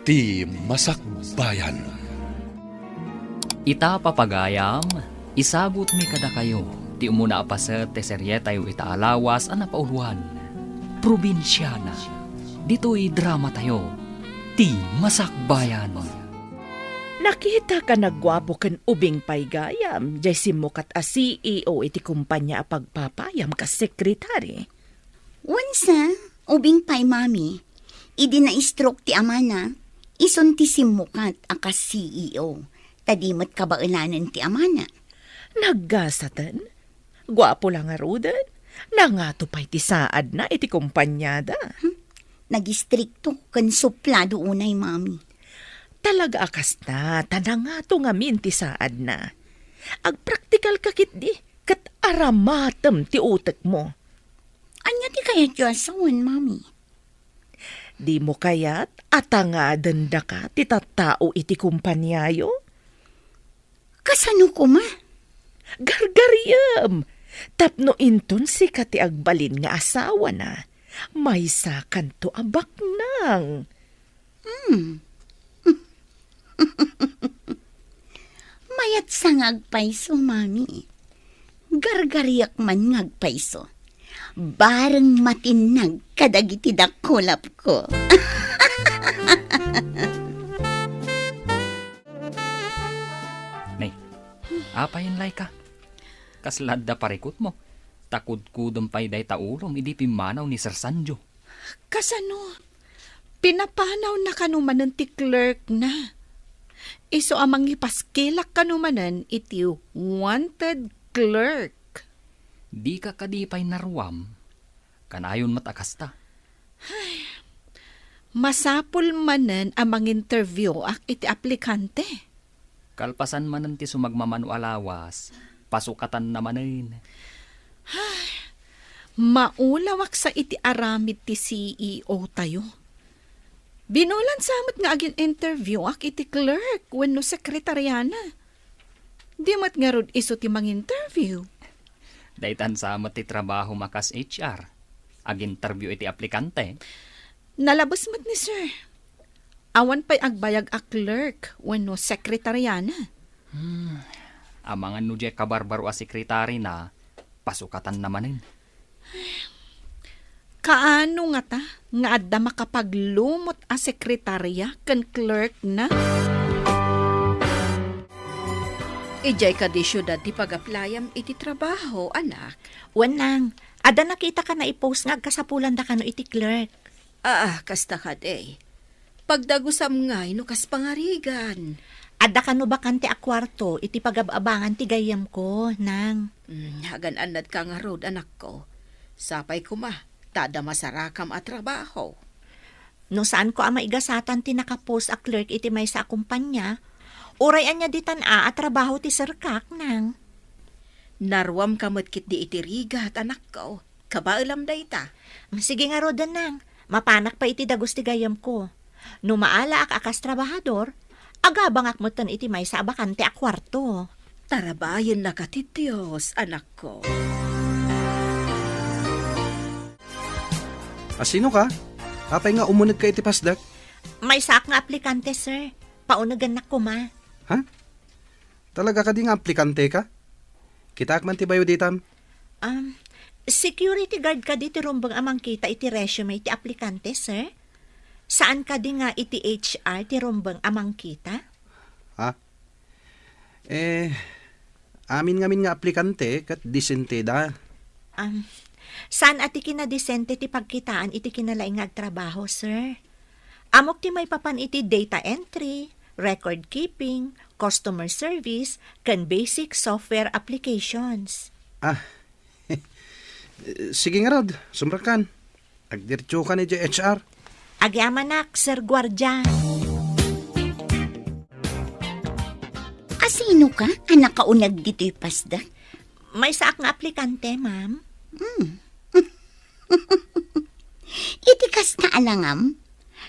Ti Masakbayan. Ita papagayam, isagot mi kada kayo. Ti umuna apaset te serye tayo itaalawas ang napauluhan. Probinsyana. Dito'y drama tayo. Ti Masakbayan. Nakita ka nagwapo ken ubing paygayam, jay simukat a CEO iti kumpanya a pagpapayam ka sekretary. Wansa, ubing pay mami, idi na stroke ti amana, ison ti simukat akas CEO, tadimot kabaulanan ti amana. Naggasatan? Gwapo lang nga rudan? Nangato pa'y ti saad na iti kumpanyada. Nagistrikto kan suplado unay mami. Talaga akas na, tanangato nga min ti saad na. Agpraktikal kakit di, kat aramatem ti utek mo. Anya ti kaya Diyosawan mami? Di mo kayat atangadan da ka ti tattao iti kumpanyayo? Kasano ko ma? Gargariyam! Tapno inton si kati agbalin nga asawa na. May sakan to abak nang. Mayat sa ngagpaiso mami. Gargariyak man ngagpaiso. Bareng matinag kadagiti dakulap ko. Nay, apayin lay ka. Kaslad da parikot mo. Takod-kudom pa'y day taulom, idi pimanaw ni Sir Sanjo. Kasano? Pinapanaw na kanumanan ti clerk na. Iso amang ipaskilak kanumanan iti wanted clerk. Di ka kadipay naruam. Kanayon matakasta. Masapul manan amang interview ak iti aplikante. Kalpasan man ti sumagmamano alawas, pasukatan namanin. Maulawak sa iti aramid ti CEO tayo. Binulan samot nga agin interview ak iti clerk wenno sekretaryana. Di mat nga rod iso ti mang interview. Daytan sa ti trabaho makas HR. Ag-interview iti aplikante. Nalabas mat ni sir. Awan pa'y agbayag a clerk wenno sekretaryana. Amangan no di kabarbaro a sekretary na, pasukatan namanin. Kaano nga ta? Nga adda makapaglumot a sekretarya ken clerk na? Ijay ka di syudad ti pag-aplayam iti trabaho, anak. Wanang, ada nakita ka na i-post nga kasapulan da kano iti clerk. Kasta ka day. Pagdagusam ngay no kas pangarigan. Ada kano bakante a kwarto iti pagababangan ti gayam ko, nang. Hagan-anad ka nga road, anak ko. Sapay ko ma, tada masarakam at trabaho. No saan ko ama igasatan ti nakapost a clerk iti may sa kumpanya, urayan niya ditan at trabaho ti serkak, nang. Narwam kamot kit di iti rigat, anak ko. Kabailam day ta. Sige nga rodan, nang. Mapanak pa iti dagos ti gayam ko. No maala ak akas trabahador, agabangak mo tan iti may sa bakante a kwarto. Tarabayan na ka ti Diyos, anak ko. Sino ka? Apay nga umunag ka iti pasdak? May saak nga aplikante, sir. Paunagan na ko, ma. Ha? Talaga ka di nga aplikante ka? Kita man ti bayo ditam? Security guard ka di ti rumbang amang kita iti resume ti aplikante, sir. Saan ka di nga iti HR ti rumbang amang kita? Ha? Amin nga aplikante kat disente da. Saan ati kinadisente ti pagkitaan iti kinalaing agtrabaho, sir? Amok ti may papan iti data entry, record keeping, customer service, kan basic software applications. Sige nga rod, sumrakan. Agdirtyo ka ni HR. Agyamanak, Sir Guardia. Asino ka? Anak kaunag dito'y pasdak. May saak nga aplikante, ma'am. Iti kas na alangam,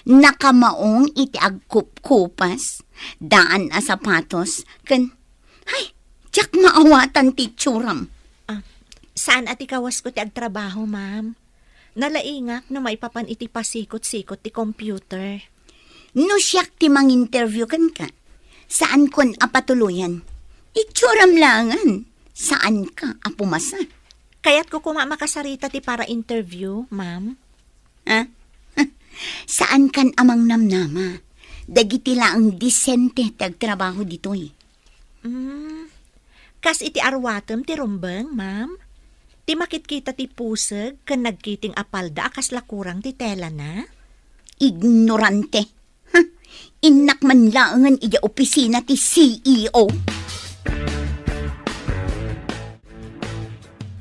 nakamaong iti agkup-kupas, daan a sapatos, ken, hay, tiyak maawatan ti tsuram. Saan ati kawas ko ti agtrabaho, ma'am? Nalaingak na may papan iti pasikot-sikot ti computer. No siyak ti mang-interview kan ka. Saan kon apatuluyan? Itsuram langan. Saan ka apumasa? Kaya't ko makasarita ti para interview, ma'am. Ha? Saan kan amang namnama? Dagiti lang disente tagtrabaho ditoy. Kas iti arwatem ti rumbeng, ma'am. Ti makit-kita ti puseg kan nagkiting apalda akas lakurang ti tela na. Ignorante. Inak man laangan iya opisina ti CEO.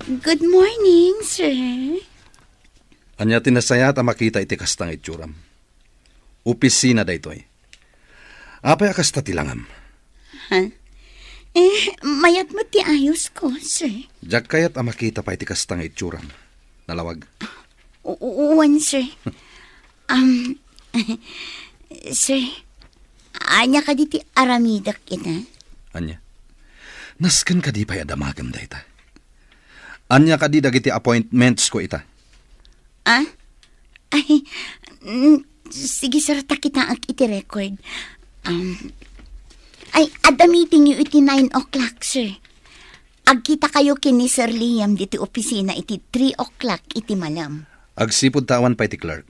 Good morning, sir. Anya tinasayat ang makita iti kastang itsuram. Opisina da ito'y. Apay akasta tilangam. Ha? Mayat mo ti ayos ko, sir. Jak kayat ang makita pa iti kastang itsuram. Nalawag. Uwan, sir. Sir, anya ka di ti aramidak ina? Anya. Nasken ka di pa'y adamagam da ita. Anya ka di dagiti appointments ko ita. Ah? Sige, sir, takita ang iti record. Ada meeting yu iti 9 o'clock, sir. Agkita kayo kini Sir Liam diti opisina iti 3 o'clock iti malam. Agsipod tawan pa iti clerk.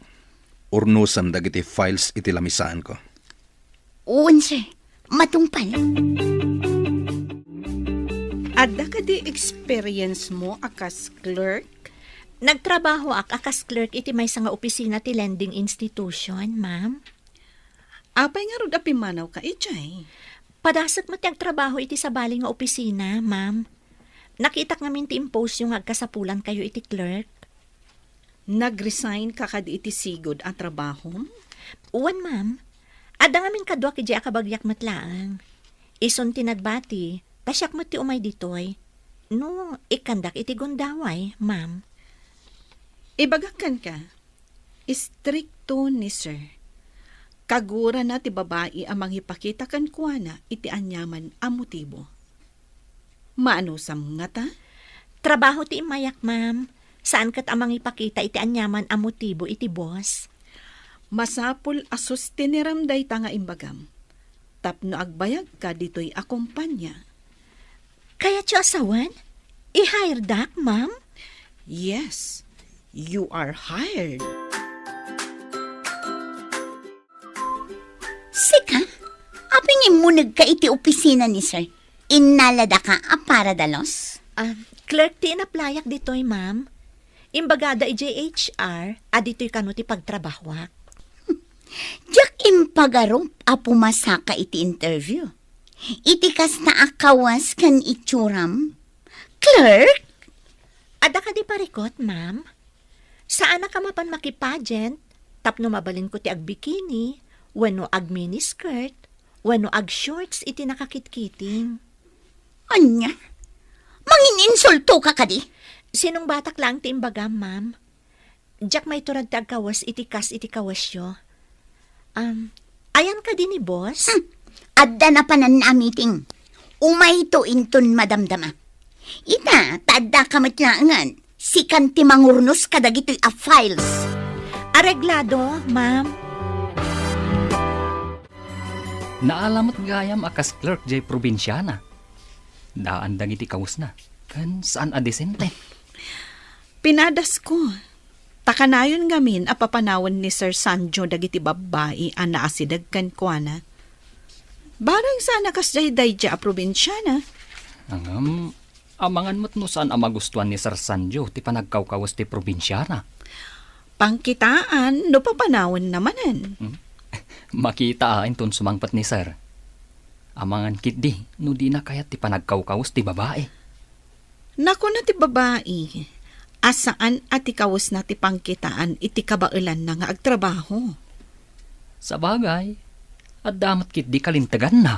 Urnusan dagiti files iti lamisaan ko. Uwan, sir. Matungpal. Adda ka di experience mo akas clerk? Nagtrabaho akas clerk iti may nga opisina ti lending institution, ma'am. Apay nga rod apimanaw ka ichay. Padasat mo ti agtrabaho iti sabali nga opisina, ma'am. Nakitak ngamin ti impose yung agkasapulan kayo iti clerk. Nag-resign ka kadi iti sigod ang trabaho? Uwan, ma'am. Ada ngamin kadwa ki diya kabagyak matlaang. Ison ti nagbati, tasyak mo ti umay ditoy. No, ikandak iti gundaway, ma'am. Ibagakan ka. Istrikto ni sir. Kagura na ti babae ang manghipakita kan kuana iti anyaman ang motibo. Maano sam nga ta? Trabaho ti imayak, ma'am. Saan kat amang ipakita iti anyaman ang motibo iti boss? Masapul asus tiniramday ta nga imbagam. Tapno agbayag ka dito'y akumpanya. Kaya tiyo asawan? I-hire dak, ma'am? Yes, you are hired. Sika, apingin mo nagka iti opisina ni sir. Inalada ka para dalos? Clerk ti inaplayak ditoy, ma'am. Imbagada IJHR, adito'y kano ti pagtrabahwak. Diyak impagarong apumasa ka iti interview. Iti kas na akawas kan itsuram. Clerk? Ada ka di parikot, ma'am? Saan na ka mapan makipagent? Tapno mabalin ko ti agbikini, wano ag miniskirt, wano ag shorts iti nakakitkiting. Anya? Mangininsulto ka kadi? Sinong batak lang ti imbagam, ma'am? Diyak may turad ti agkawas iti kas iti kawasyo. Ayan ka din ni boss? Adda na panan na meeting. Umay to inton madamdama. Ita, tadda ka matlangan. Sikan ti mangurnos kadagito'y a files. Areglado, ma'am. Naalamot gayam akas clerk jay probinsyana. Daan dang iti kawas na. Kan saan adesente? Pinadas ko. Takanayon ngamin apapanawan ni Sir Sanjo dagiti babae ang naasidag kan kuana. Barang sana kas jay a probinsyana. Amangan mo't no saan ang magustuhan ni Sir Sanjo ti panagkawkawas ti probinsyana. Pangkitaan no papanawan namanan. Makita ton sumangpat ni Sir. Amangan kit di, no di na kayat ti panagkawkawas ti babae. Naku na ti babae. Asaan at ikawas na ti pangkitaan iti kabailan na nga agtrabaho. Sa bagay, at damat kit di kalintagan na.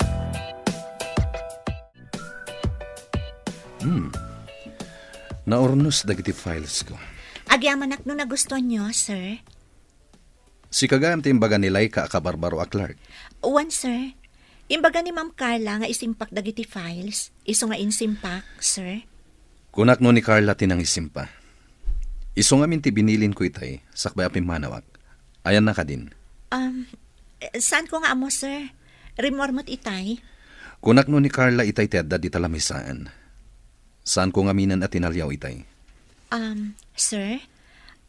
Naurnos dagiti files ko. Agyamanak no nagustuhan nyo, sir. Si kagayam ti imbaga nilay ka akabarbaro a clerk. Uwan, sir. Imbaga ni Ma'am Carla nga isimpak dagiti files. Iso nga insimpak, sir. Kunak no ni Carla tinang isimpa. Iso nga minti binilin ko itay, sakbay apim manawak. Ayan na ka din. Saan ko nga amo, sir? Remormot itay? Kunak no ni Carla itay tedda di talamisaan. Saan ko nga minan at tinalyaw itay? Sir?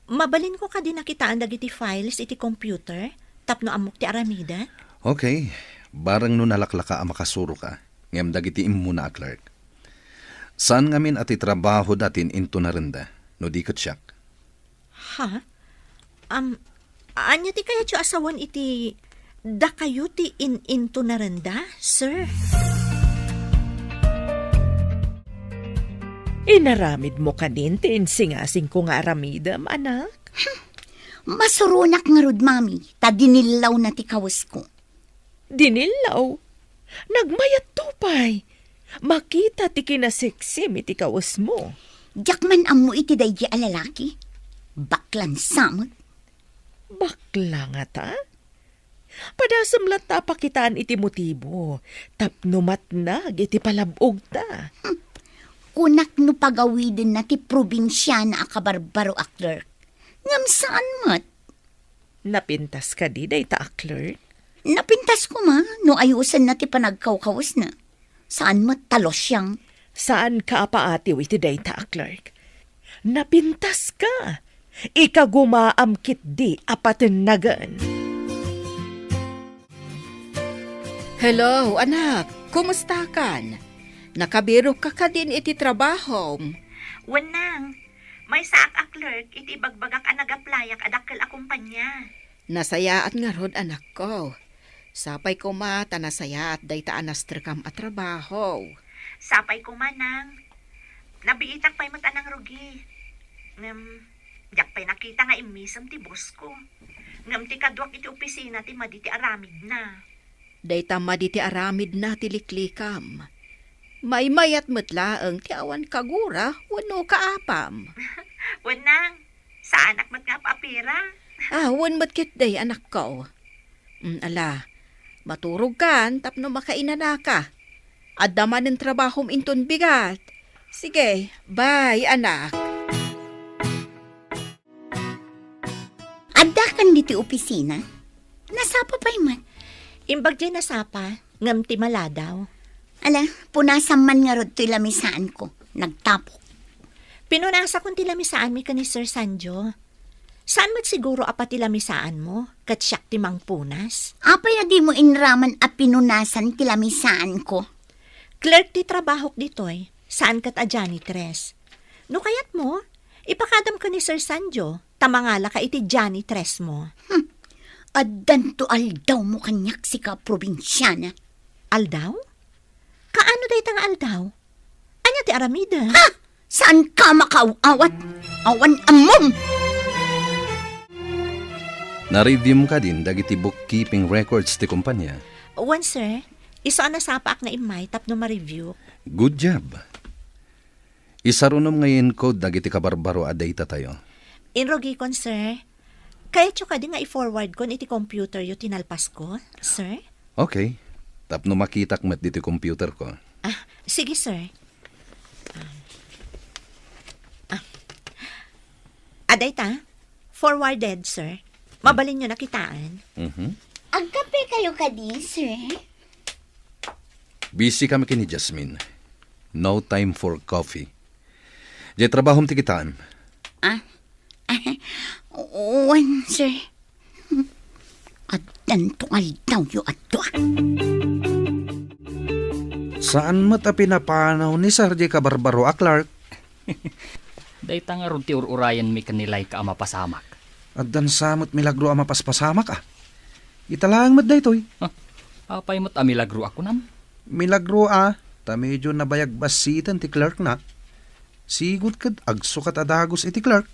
Mabalin ko ka din nakitaan dagiti files iti computer, tapno amok ti aramida? Okay, barang no nalaklaka ang makasuro ka, ngam dagiti muna a clerk. Saan ngamin at itrabaho datin into na renda, no di siyak? Ha? Anya ti kaya tiyo asawan iti da kayo ti into na renda, sir? Inaramid mo kanin ti insingasing ko nga aramidam, anak. Masurunak nga rod, mami. Ta dinilaw na ti kawas ko. Dinilaw. Nagmayat tupay. Makita ti kinasiksim iti kawas mo. Jakman amo iti daydi a lalaki. Baklan samot. Bakla nga ta? Padasam lata pakitaan iti motibo. Tapnumat nag iti palabog ta. Kunak no pagawidin na ti probinsya na akabarbaro a clerk. Ngam saan mat? Napintas ka di day ta a clerk? Napintas ko ma, no ayusan na ti panagkawkawas na. Saan mat talos siyang? Saan ka paatiw iti day ta a clerk? Napintas ka. Ikagumaamkit di apaten nagan. Hello, anak. Kumusta kan? Nakabiro ka din iti trabaho. Wanang, may saak a clerk iti bagbagak a nagaplayak adakkel a kumpanya. Nasayaat nga rod, anak ko. Sapay ko mata nasayaat dayta anastrekam a trabaho. Sapay ko manang. Nabiitak pa'y matanang rugi. Yak pa'y nakita nga imisam ti boss ko. Ngam ti kadwak iti opisina ti maditi aramid na. Dayta maditi aramid na ti liklikam. May mayat metlaeng ti awan kagura wano kaapam. Wanang, sa anak mat nga paapira. Wan matkit day, anak ko. Ala, maturog kan tapno makainana ka. Addaman ng trabahom inton bigat. Sige, bye, anak. Adda kan diti opisina? Nasapa pa'y mat? Imbag dyan nasapa, ngam ti maladaw. Ala, punasan man nga rod to ilamisaan ko. Nagtapok. Pinunasa kong tilamisaan mi ka ni Sir Sanjo. Saan mat siguro apat tilamisaan mo? Kat siyak ti mang punas? Apay na di mo inraman a pinunasan tilamisaan ko. Clerk ti trabahok ditoy. Saan kat a janitress? No kayat mo, ipakadam ka ni Sir Sanjo. Tamangala ka iti janitress mo. Addan to aldaw mo kanyak si ka probinsyana. Aldaw? Kaano day tang aldaw? Anya ti aramida? Ha? Saan ka makaawat? Awan amom! Na-review mo ka din dagiti bookkeeping records ti kumpanya. Wan sir, iso na sapaak na imay tapno ma-review. Good job. Isarunom ngayon ko dagiti kabarbaro a data tayo. Inrogi kon sir. Kaya tso ka din nga i-forward kon iti computer yu tinalpas ko, sir? Okay. Tapno makitak met dito computer ko. Sige sir. Aday ta, forwarded sir. Mabalin nyo nakitaan. Ang kape kayo kadi, sir? Busy kami kini Jasmine. No time for coffee. Di trabahom ti kitaan. Wan, sir. Addan to aldaw yu adwa. Saan mo ta pinapanaw ni Sarje Kabarbaro a Clark? Dayta nga ron ti ururayan mi kanilay ka amapasamak. Addan samot milagro a mapaspasamak ah. Italang mat daytoy. Apay mo't amilagro ako nam. Milagro ah. Ta medyo nabayag basitan ti Clark na. Sigut kad agsukat adagos iti Clark.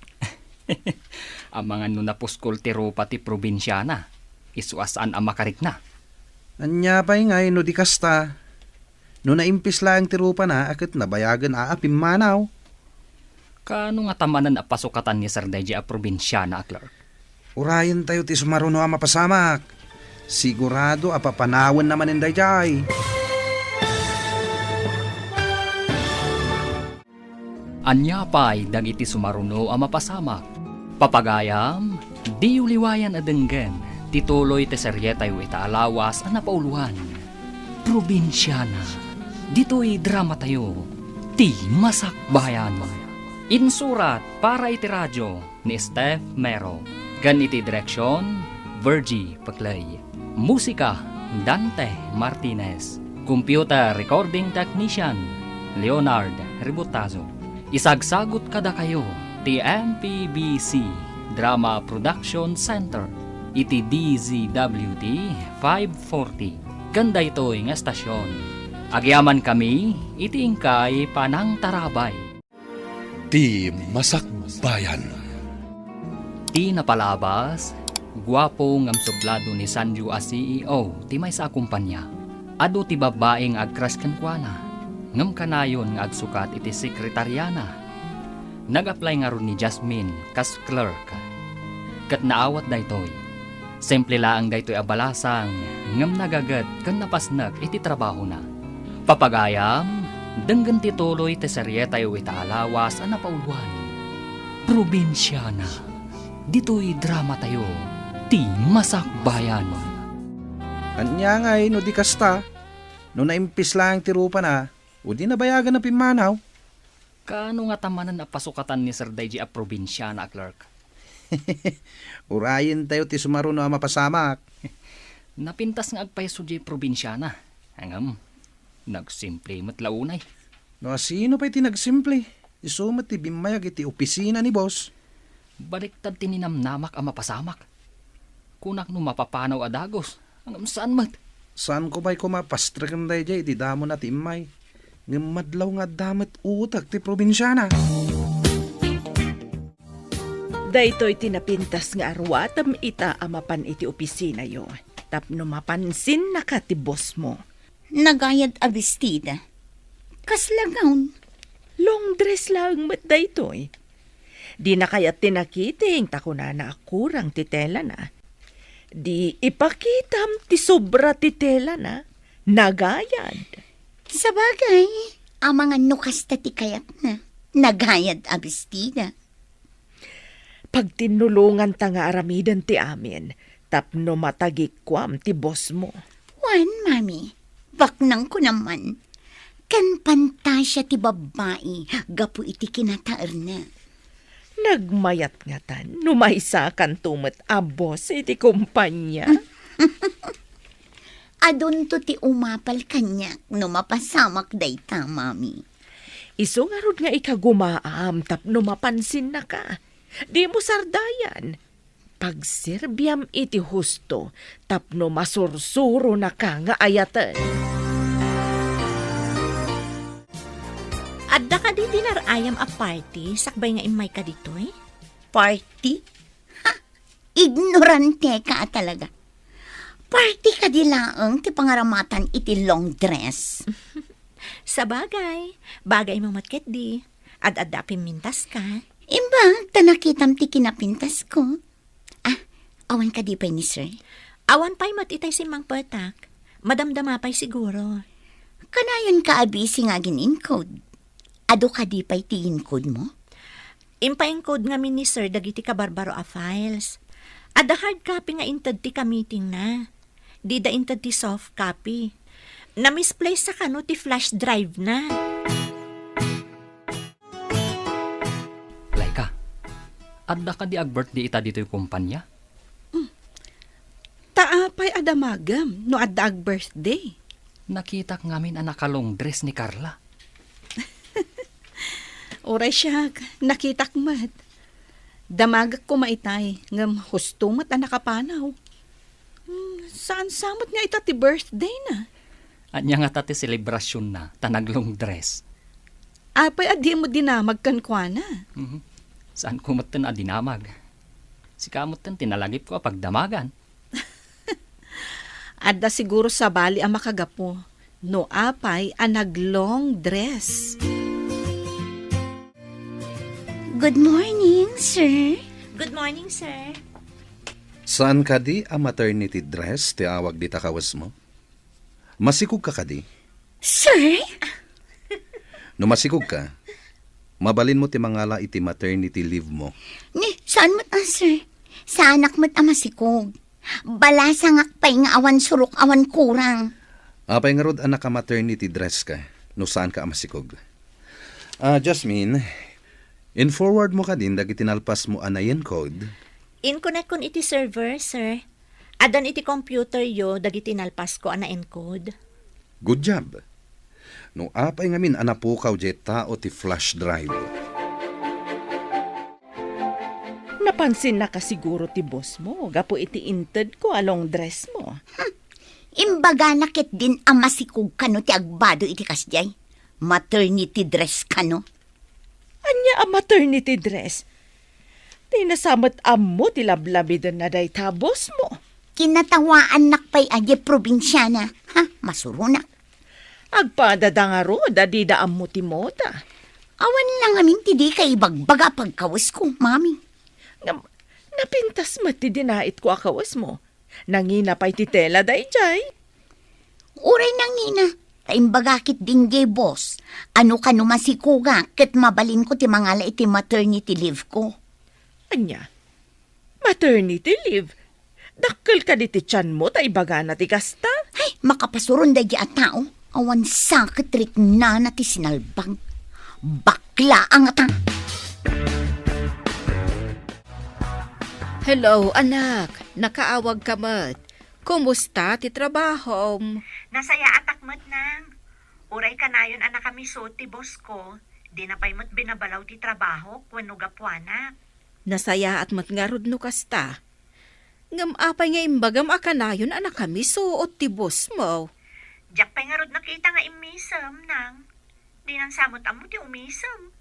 Ang mga nunapuskol ti rupa ti probinsyana. Isuasaan ang makarik na. Anya pa'y ngay no di kasta. No naimpis lang ti rupa na akit nabayagan aapim manaw. Kano nga tamanan a pasukatan ni Sir Deji a probinsyana a Clark? Urayan tayo ti sumaruno a mapasamak. Sigurado apapanawan naman inday jay. Anya pa'y dagiti sumaruno a mapasamak. Papagayam, di uliwayan a denggen. Tituloy ti serye tayo itaalawas ang napauluhan. Probinsyana. Dito'y drama tayo. Ti Masakbayan. Insurat para iti radyo ni Steph Mero. Gan iti direksyon, Virgie Paclay. Musika, Dante Martinez. Computer Recording Technician, Leonard Ributazo. Isagsagot kada kayo, ti MPBC Drama Production Center, iti DZWD 540. Ganda ito'y nga estasyon. Agyaman kami, iti ingkay Panang Tarabay. Ti Masakbayan. Ti napalabas, gwapo ngam sublado ni Sanju a CEO, ti may sa kumpanya. Ado ti babaeng agkras kankwana, ngam kanayon nga agsukat iti sekretaryana. Nag-apply nga ron ni Jasmine kas clerk. Kat naawat daytoy. Simple laang daytoy abalasang, ngam nagagat kan napasnak iti trabaho na. Papagayam, denggan tituloy ti serye tayo itaalawas ang napauluan. Probinsyana. Dito'y drama tayo, ti Masakbayan. Anya nga no di kasta. No naimpis lang ti rupa na, o di nabayagan na pimanaw. Kaano nga tamanan na pasukatan ni Sir Daiji a probinsyana, clerk? Urayin tayo ti sumaro no mapasamak. Napintas nga agpaiso di probinsyana. Hangam, nagsimple matlaunay. No sino pa'y tinagsimple? Isumat ti bimayag iti opisina ni boss. Baliktad tininamnamak ang mapasamak. Kunak no mapapanaw adagos. Hangam saan mat? Saan ko ba'y kumapastragan dahi jay, di damo na ti imay. Ngamadlaw nga damat utak ti probinsyana. Daytoy tinapintas nga arwatam ita amapan iti opisina yo. Tapno mapansin na ka ti boss mo. Nagayad a bestida. Kaslagawn. Long dress lang mat daytoy. Di na kaya tinakiting takuna na akurang titela na. Di ipakitam ti sobra titela na. Nagayad. Sa bagay, ang mga nukas ti kayat na. Nagayad a bestida. Pag tinulungan ta nga aramidan ti amin, tapno matagikwam ti boss mo. Wan, mami. Baknang ko naman. Kan pantasya ti babae, gapu iti kinataer na. Nagmayat nga tan, numaysa kan tumet a boss iti kumpanya. Adun to ti umapal kanyak no mapasamak dayta, mami. Iso nga rod nga ikagumaam tapno mapansin na ka. Di mo sardayan. Pagserbiam iti husto, tapno masursuro na ka nga ayatan. Adda ka di dinarayam a party, sakbay nga imay ka ditoy? Party? Ha? Ignorante ka talaga. Party ka di laang ti pangaramatan iti long dress. Sa bagay, bagay mo matket di. Ad-adda pimintas ka. Imba, tanakitam ti kinapintas ko. Ah, awan ka di pa ni sir? Awan pa'y matitay si Mang Patak. Madamdama pa'y siguro. Kanayon ka abisi nga gin-encode. Ado ka di pa'y ti encode mo? Impa-encode nga ni sir dagiti ka barbaro a files. Ada hard copy nga intad ti ka meeting na. Di da intad ti soft copy. Na-misplace sa kano ti flash drive na. Laika, adda ka di ag-birthday ita dito yung kumpanya? Taapay adamagam no adda ag birthday. Nakita ka ngamin ang nakalong dress ni Carla. Oray siya, nakitak mat. Damagak ko maitay, ngam husto mat ang nakapanaw. Saan samot nga ita ti birthday na? Anya nga tati selebrasyon na, tanaglong dress. Apay adi mo dinamag kankwana. Saan ko matan adinamag? Si kamutan tinalagip ko pagdamagan. Adda siguro sa bali ang makagapo. No apay ang naglong dress. Good morning, sir. Good morning, sir. Saan ka di a maternity dress ti awag di takawas mo? Masikog ka di? Sir? No masikog ka, mabalin mo ti mangala iti maternity leave mo. Ni, saan mo't sir? Sa anak mo't masikog. Balasangak pa'y nga awan surok awan kurang. Apay nga rod anak ka maternity dress ka, no saan ka amasikog. Jasmine, in-forward mo ka din dagiti tinalpas mo anayan code. In-connect kon iti server, sir. Adan iti computer yo, dagiti nalpas ko ana encode. Good job. No apay nga min anapukaw jet tao ti flash drive. Napansin na ka siguro ti boss mo, gapo iti inted ko along dress mo. Imbaga nakit din ang masikog kano ti agbado iti kasjay. Maternity dress kano. Anya ang maternity dress? Tinasamat amo ti lablabi na day ta boss mo. Kinatawaan nakpay aje probinsyana. Ha, masurunak. Agpadadangaro, dadida amo ti moda. Awan lang amin ti di kay bagbaga pagkawas ko, mami. Napintas mat ti dinait ko akawas mo. Nangina pa'y ti tela day jay. Uray nang nina, taimbagakit din gay boss. Ano ka numasikuga, ket mabalin ko ti mangala iti maternity leave ko. Anya, maternity leave? Dakkel ka di ti tiyan mo, taibaga na ti kasta? Ay, makapasuron da at tao. Awan sakit rik na ti sinalbang. Bakla ang atang. Hello, anak. Nakaawag ka mat. Kumusta ti trabaho? Nasaya atakmat nang. Uray kanayon anak kami so ti boss ko. Di na pa'y mo't binabalaw ti trabaho kwano gapuanak. Nasaya at matngarod no kasta. Ngam apay nga imbagam akanayon anak kami suot ti boss mo. Diyak pa'y nga rod nakita nga imisam nang. Di nang samot amo ti umisam.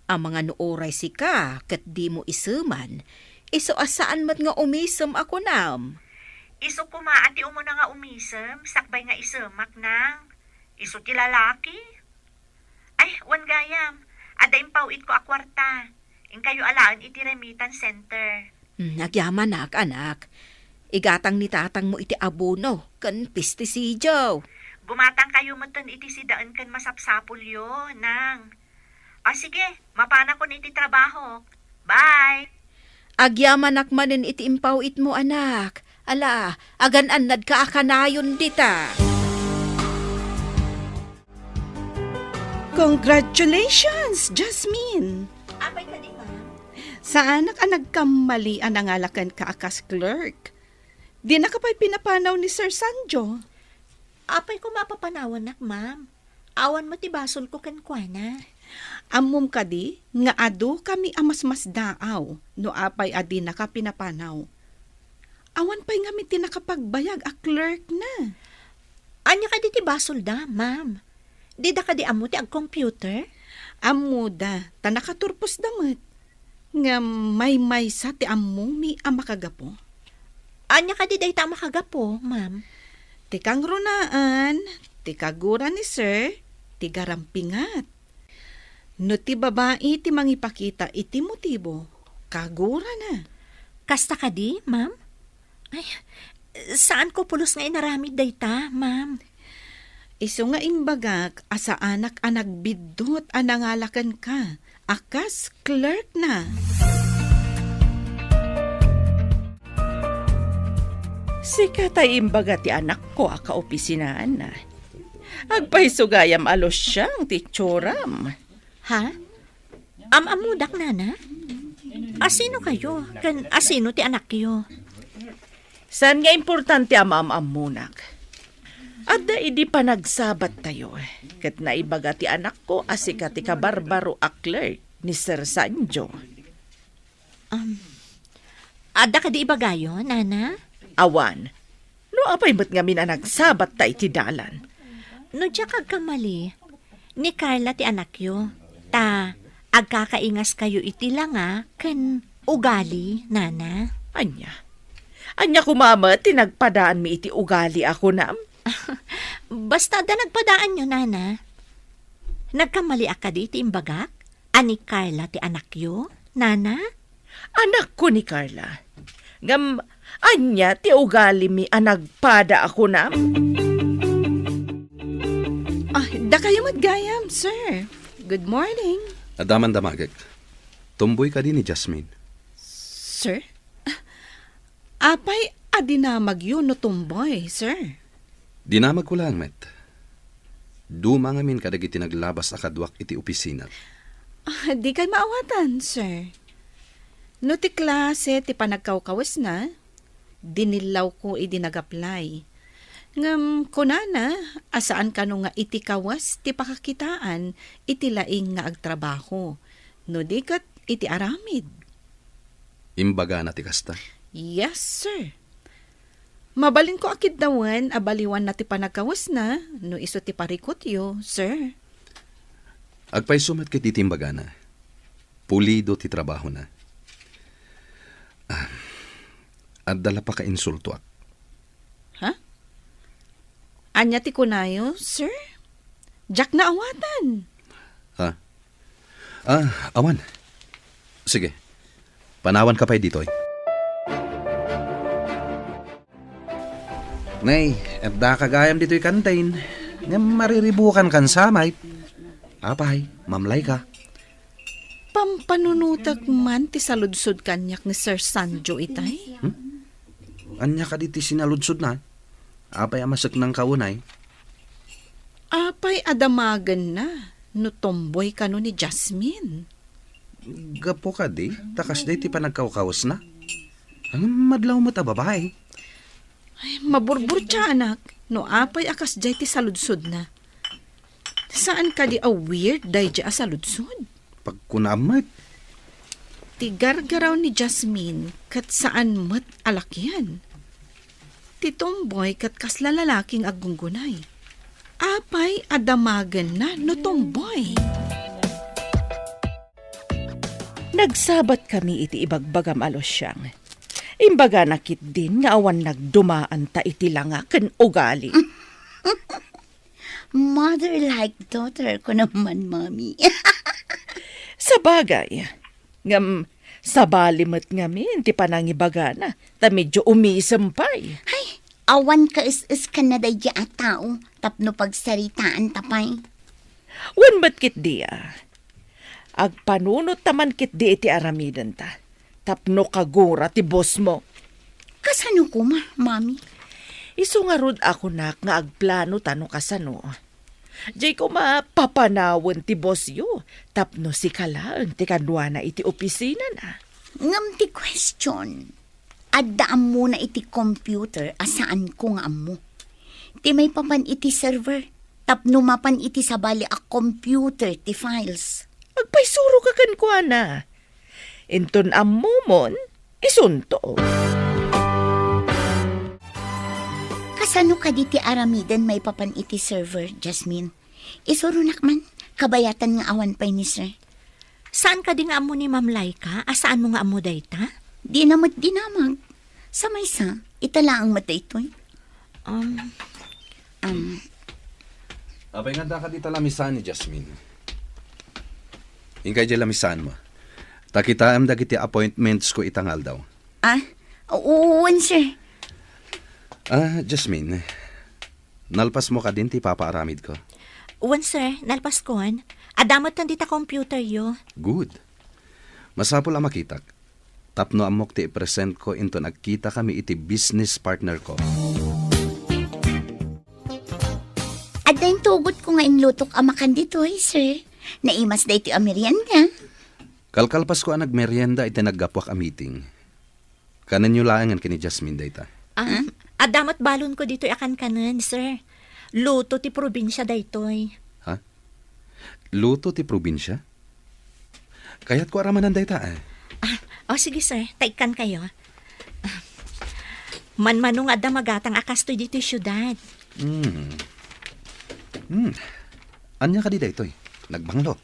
Ang mga nooray si ka, kat di mo isuman. Iso asaan mat nga umisam ako nam. Iso kumaati umo na nga umisam, sakbay nga isamak nang. Iso ti lalaki. Ay, wan gayam. Ada impawit ko akwarta. In kayo alaan iti remittance center. Nagyaman anak. Igatang ni tatang mo iti abono, kan pesticidio. Bumatang kayo matan iti sidaan kan masapsapul yo, nang. O sige, mapana ko iti trabaho. Bye! Agyaman akmanen iti impawit mo anak. Ala, agan-anad ka akanayon dita. Congratulations, Jasmine! Abay ka di, ma'am. Sa anak ang nagkamali ang nangalakan ka akas clerk. Di na ka pa'y pinapanaw ni Sir Sanjo. Apay ko mapapanawan nak, ma'am. Awan mo ti basol ko kenkwana. Amom ka di, nga ado kami amas-mas daaw, no apay adi na ka pinapanaw. Awan pa'y nga mi tinakapagbayag a clerk na. Anya ka di ti basol da, ma'am. Di da ka di amo ti ag computer? Amuda, tanakaturpos damat. Nga may sa ti ammo mi amakagapo. Anya ka di day ta makagapo, ma'am. Ti kang runaan, ti kagura ni Sir, ti garampingat. No ti babae ti mangipakita iti motibo, kagura na. Kasta ka di, ma'am? Ay, saan ko pulos nga inaramid day ta, ma'am? Iso nga imbagak, asa anak-anak bidot anangalakan ka, akas clerk na. Sika tay imbaga ti anak ko akaopisinaan na. Agpahisugayam alos siyang ti tsuram. Ha? Amamudak, nana? Asino kayo? Kan asino ti anak yo? Saan nga importante amamunak? Adda idi pa nagsabat tayo. Kat naibaga ti anak ko asika ti kabarbaro a clerk ni Sir Sanjo. Ada ka di ibagayo, nana? Awan, no apay mo't nga mina nagsabat tay ti dalan. No diya kagkamali, ni Carla ti anak yo. Ta, agkakaingas kayo iti lang kan ugali, nana. Anya kumama, tinagpadaan mi iti ugali ako na. Basta da nagpadaan nyo, nana. Nagkamali ka di iti imbagak? Ani Carla ti anak yo, nana? Anak ko ni Carla. Ngam, anya ti ugali mi anagpada ako na. Da kayo matgayam, sir. Good morning. Adaman damagag. Tumboy ka din ni Jasmine. Sir? Apay adinamag yun no tumboy, sir. Dinamag ko lang, met. Duma ngamin kadagiti naglabas akadwak iti opisina. Di kay maawatan, sir. No ti klase ti panagkawkawas na, dinilaw ko idi nag-apply. Ngam kunana, asaan ka no nga iti kawas ti pakakitaan, iti laing nga agtrabaho. No di kat iti aramid. Imbaga na ti kasta. Yes, sir. Mabalin ko akid dawan, abaliwan na ti panagkawas na, no iso ti parikot yo, sir. Agpay sumat kay titimbaga na. Pulido ti trabaho na. At dala pa ka insulto ak. Ha? Anya ti kunayo, sir? Jack na awatan. Ha? Awan. Sige. Panawan ka pa'y dito. Nay, da kagayam dito'y kantain. Nga mariribukan kan samay. Apay, mamlay ka. Pampanunutak man ti saludsod kanyak ni Sir Sanjo itay. Anya ka diti sinaludsod na. Apay amasak ng kaunay. Apay adamagan na, no tomboy ka no ni Jasmine. Gapo ka di. Takas di ti panagkawkawas na. Ang madlaw mo ta babae. Ay, maburbur siya anak, no apay akas jay ti saludsod na. Saan ka di a weird day jay a saludsod? Pagkunamat. Ti gargaraw ni Jasmine kat saan mat alakyan. Ti tomboy kat kasla lalaking agunggunay. Apay adamagan na no tomboy. Nagsabat kami iti ibagbagam alosyang. Imbaga nakit din nga awan nagdumaan ta iti langa ken ugali. Mother like daughter ko naman, Mami. Sa bagay, ngam sabalimat ngamin ti panangibaga na ta medyo umisampay. Ay, awan ka is ka na day a tao, tapno pagsaritaan tapay. Wan ba't kit diya? Agpanunot taman kit di iti aramidan ta. Tapno kagura ti boss mo. Kasano ko, Mami? Isu nga rod ako nak nga agplano tano kasano. Jay ko mapapanawon ti boss yo. Tapno si kalaang ti kadwa na iti opisina na. Ngam ti question. Addaam mo na iti computer asaan ko nga mo. Ti may papan iti server. Tapno mapan iti sabali a computer ti files. Agpaisuro ka kan kwa na. Inton ammumon, isunto. Kasano ka di ti aramidan may papan iti server, Jasmine? Isurunak man, kabayatan nga awan pa'y ni sir. Saan ka di nga amo ni Ma'am Laika? Asaan mo nga amo dayta? Dinamag. Sa maysa, itala ang mata ito'y. Apay nga da ka di talamisan ni Jasmine. Ingkay di lamisan mo. Takitaam dagiti appointments ko itangal daw. Oo, sir. Jasmine. Nalpas mo ka din ti papaaramid ko. Uwan, sir, nalpaskon. Adamot na dita computer yo. Good. Masapol ang makitak. Tapno amok ti i-present ko into nagkita kami iti business partner ko. At dahil tugot ko nga inlutok amakan dito, sir. Naimas da iti amerienda. Kalkalpas ko ang nagmerienda iti naggapwak a meeting. Kanan nyo laangan kini Jasmine dayta. Adamot balon ko dito akan kanan, sir. Luto ti probinsya daytoy. Ha? Luto ti probinsya? Kaya't ko aramanan dayta Sige, sir. Taikan kayo. Manmanong adda magatang akastoy dito syudad. Anya ka di daytoy? Nagbanglo.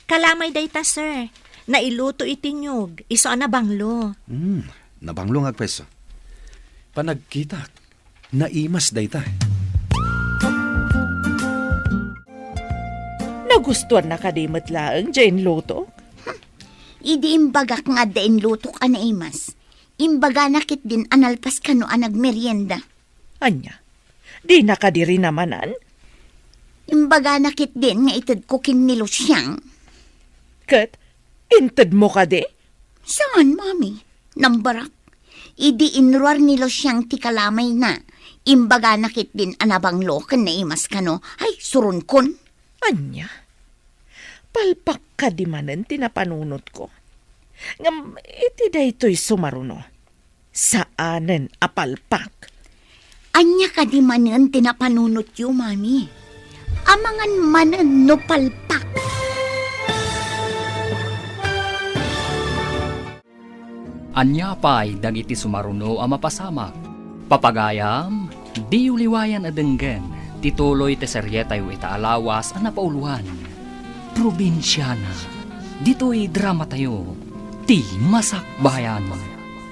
Kalamay dayta, sir. Nailuto itinyog. Iso na banglo. Nabanglo nga peso. Panagkitak. Naimas dayta. Nagustuhan na kadimot laang Jane Loto. Idi imbagak nga da inlutok a naimas. Imbaga nakit din analpas ka no anag merienda. Anya, di nakadiri namanan. Imbaga nakit din nga itad ko kinilo siyang. Kat, inted mo ka di? Saan, Mami? Nambarak. Idi inruar nilo siyang ti kalamay na. Imbaga nakit din anabang loken na imas kano. Ay, surun kon. Anya, palpak ka di manen tinapanunot ko. Ngam, iti daytoy sumaruno. Saanen apalpak? Anya ka di manen tinapanunot yu, mami. Amangan manen no palpak. Anya pa'y dagiti sumaruno a mapasamak. Papagayam, di uliwayan adenggen, tituloy te seryetay ita alawas a napauluan. Probinsyana, dito'y drama tayo, ti masakbayan.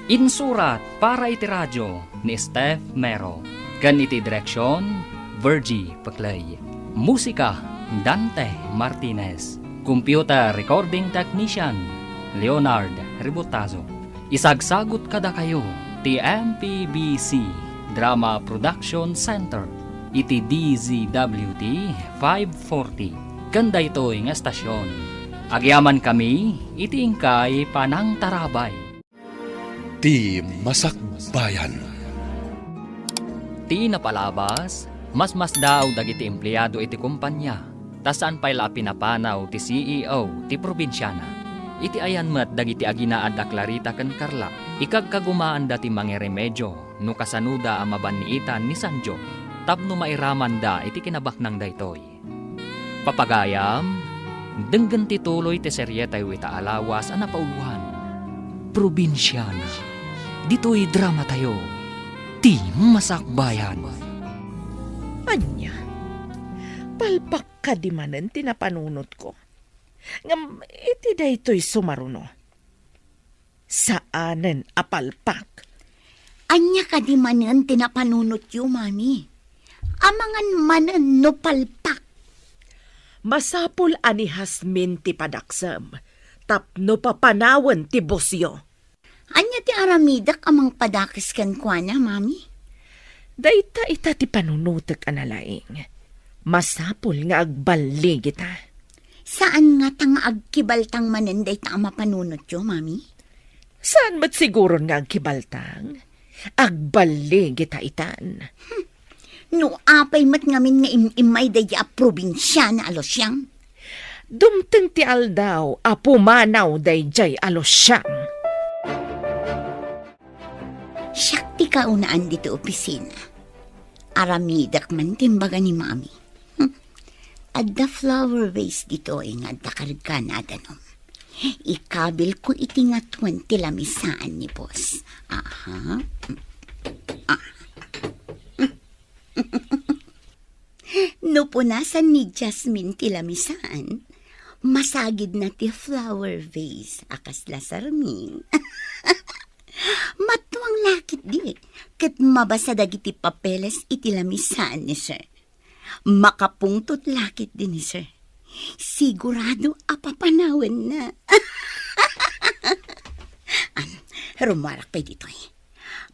Insurat para iti radyo ni Steph Mero. Kan iti direksyon, Virgie Paclay. Musika, Dante Martinez. Computer recording technician, Leonard Ributazo. Isagsagot kada kayo, ti MPBC Drama Production Center, iti DZWT 540. Ganda ito'y nga estasyon. Agyaman kami, iti ingkay panang tarabay. Ti masakbayan. Ti napalabas, mas daw dagiti empleyado iti kumpanya, tasaan pa'y la pinapanaw ti CEO ti probinsyana. Iti ayan met dagiti aginaad a Clarita ken Carla, ikagkagumaan dati mangiremedyo, no kasanuda a mabaniitan ni Sanjo, tapno mairaman da iti kinabaknang daytoy. Papagayam, denggen tituloy ti seryetay ita alawas a napauluhan. Probinsyana, dito'y drama tayo, ti masakbayan. Anya, palpak ka di manen tinapanunot ko. Ngam, iti daytoy sumaruno. Saanen apalpak? Anya ka di manen tinapanunot yu, mami. Amangan manen no palpak. Masapul ani Hasmin ti padaksam, tapno papanawan ti bosyo. Anya ti aramidak amang padakis kan kwa na, mami. Dayta ita ti panunutek analaing. Masapul nga agbalig ita. Saan nga tang agkibaltang manen dayta ang mapanunot yu, mami? Saan mat siguro nga agkibaltang? Agbalig ita itan. No apay mat ngamin nga imay daya a probinsya na alosyang. Dumteng ti aldaw, apumanaw dayjay alosyang. Siyak ti kaunaan dito opisina. Aramidak man timbaga ni mami. At the flower vase dito ay nga dakarga na danom. Ikabil ko iti nga 20 lamisaan ni boss. Aha. No punasan ni Jasmine ti lamisaan, masagid na ti flower vase akas lasarming. Matuang lakit di, kat mabasa dagiti papeles iti lamisaan ni sir. Makapungtot lakit din ni sir. Sigurado apapanawan na. Rumarak pa dito eh.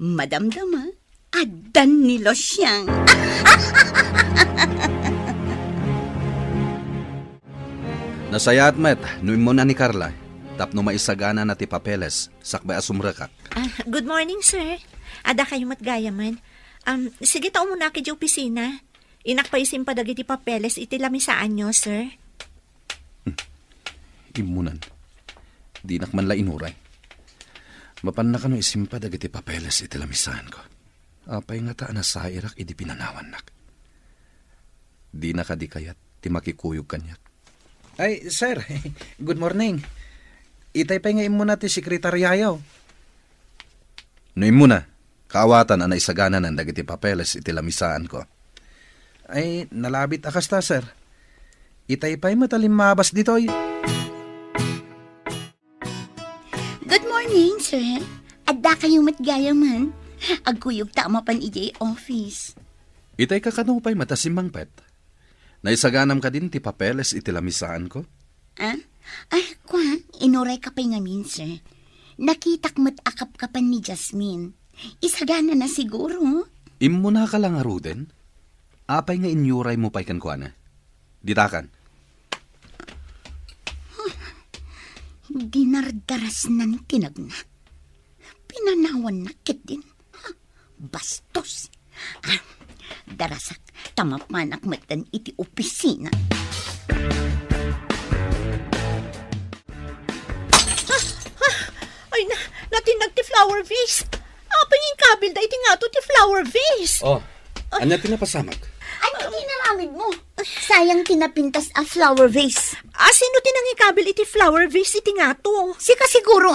Madamdama, adan ni Losyang. Nasayat met, nuim mo na ni Carla. Tapno maisagana na ti papeles, sakbay asumrakak. Good morning, sir. Ada kayo matgayaman. Sige tao muna kay opisina. Inakpaisin pa dagiti papeles iti lamisaan nyo, sir. Imunan. Di nakman la inuray. Mapan na kano isimpa dagiti papeles iti lamisaan ko. Apay nga taan na sa irak idi pinanawan nak. Di nakadikayat ti makikuyog kanyak. Ay, sir. Good morning. Itay pa nga imo na ti sekretaryayaw. No imo na, kaawatan ang naisagana ng dagiti papeles iti lamisaan ko. Ay, nalabit akas ta, sir. Itay pa'y matalimabas ditoy. Good morning, sir. Adda kayong matgayaman. Agkuyog ta mapan ijay office. Itay kakanupay matasimang pet. Naisaganam ka din ti papeles iti lamisaan ko. Ah? Ay, kwa, inuray ka pa ngamin, sir. Nakitak mat akap ka pa ni Jasmine. Isagana na siguro. Imo na ka lang aruden. Apay nga inyuray mo pa'y kankwana. Ditakan. Dinardaras na ni tinagna. pinanawan na kit din. Ha? Bastos. Darasak, tamapanak matan iti opisina. Ay, natinag ti flower vase. Apay yung kabil da iti nga to ti flower vase. Oh, anya tinapasamak? Ano tinaramid mo? Sayang tinapintas a flower vase. Sino tinang ikabil iti flower vase iti nga to? Sika siguro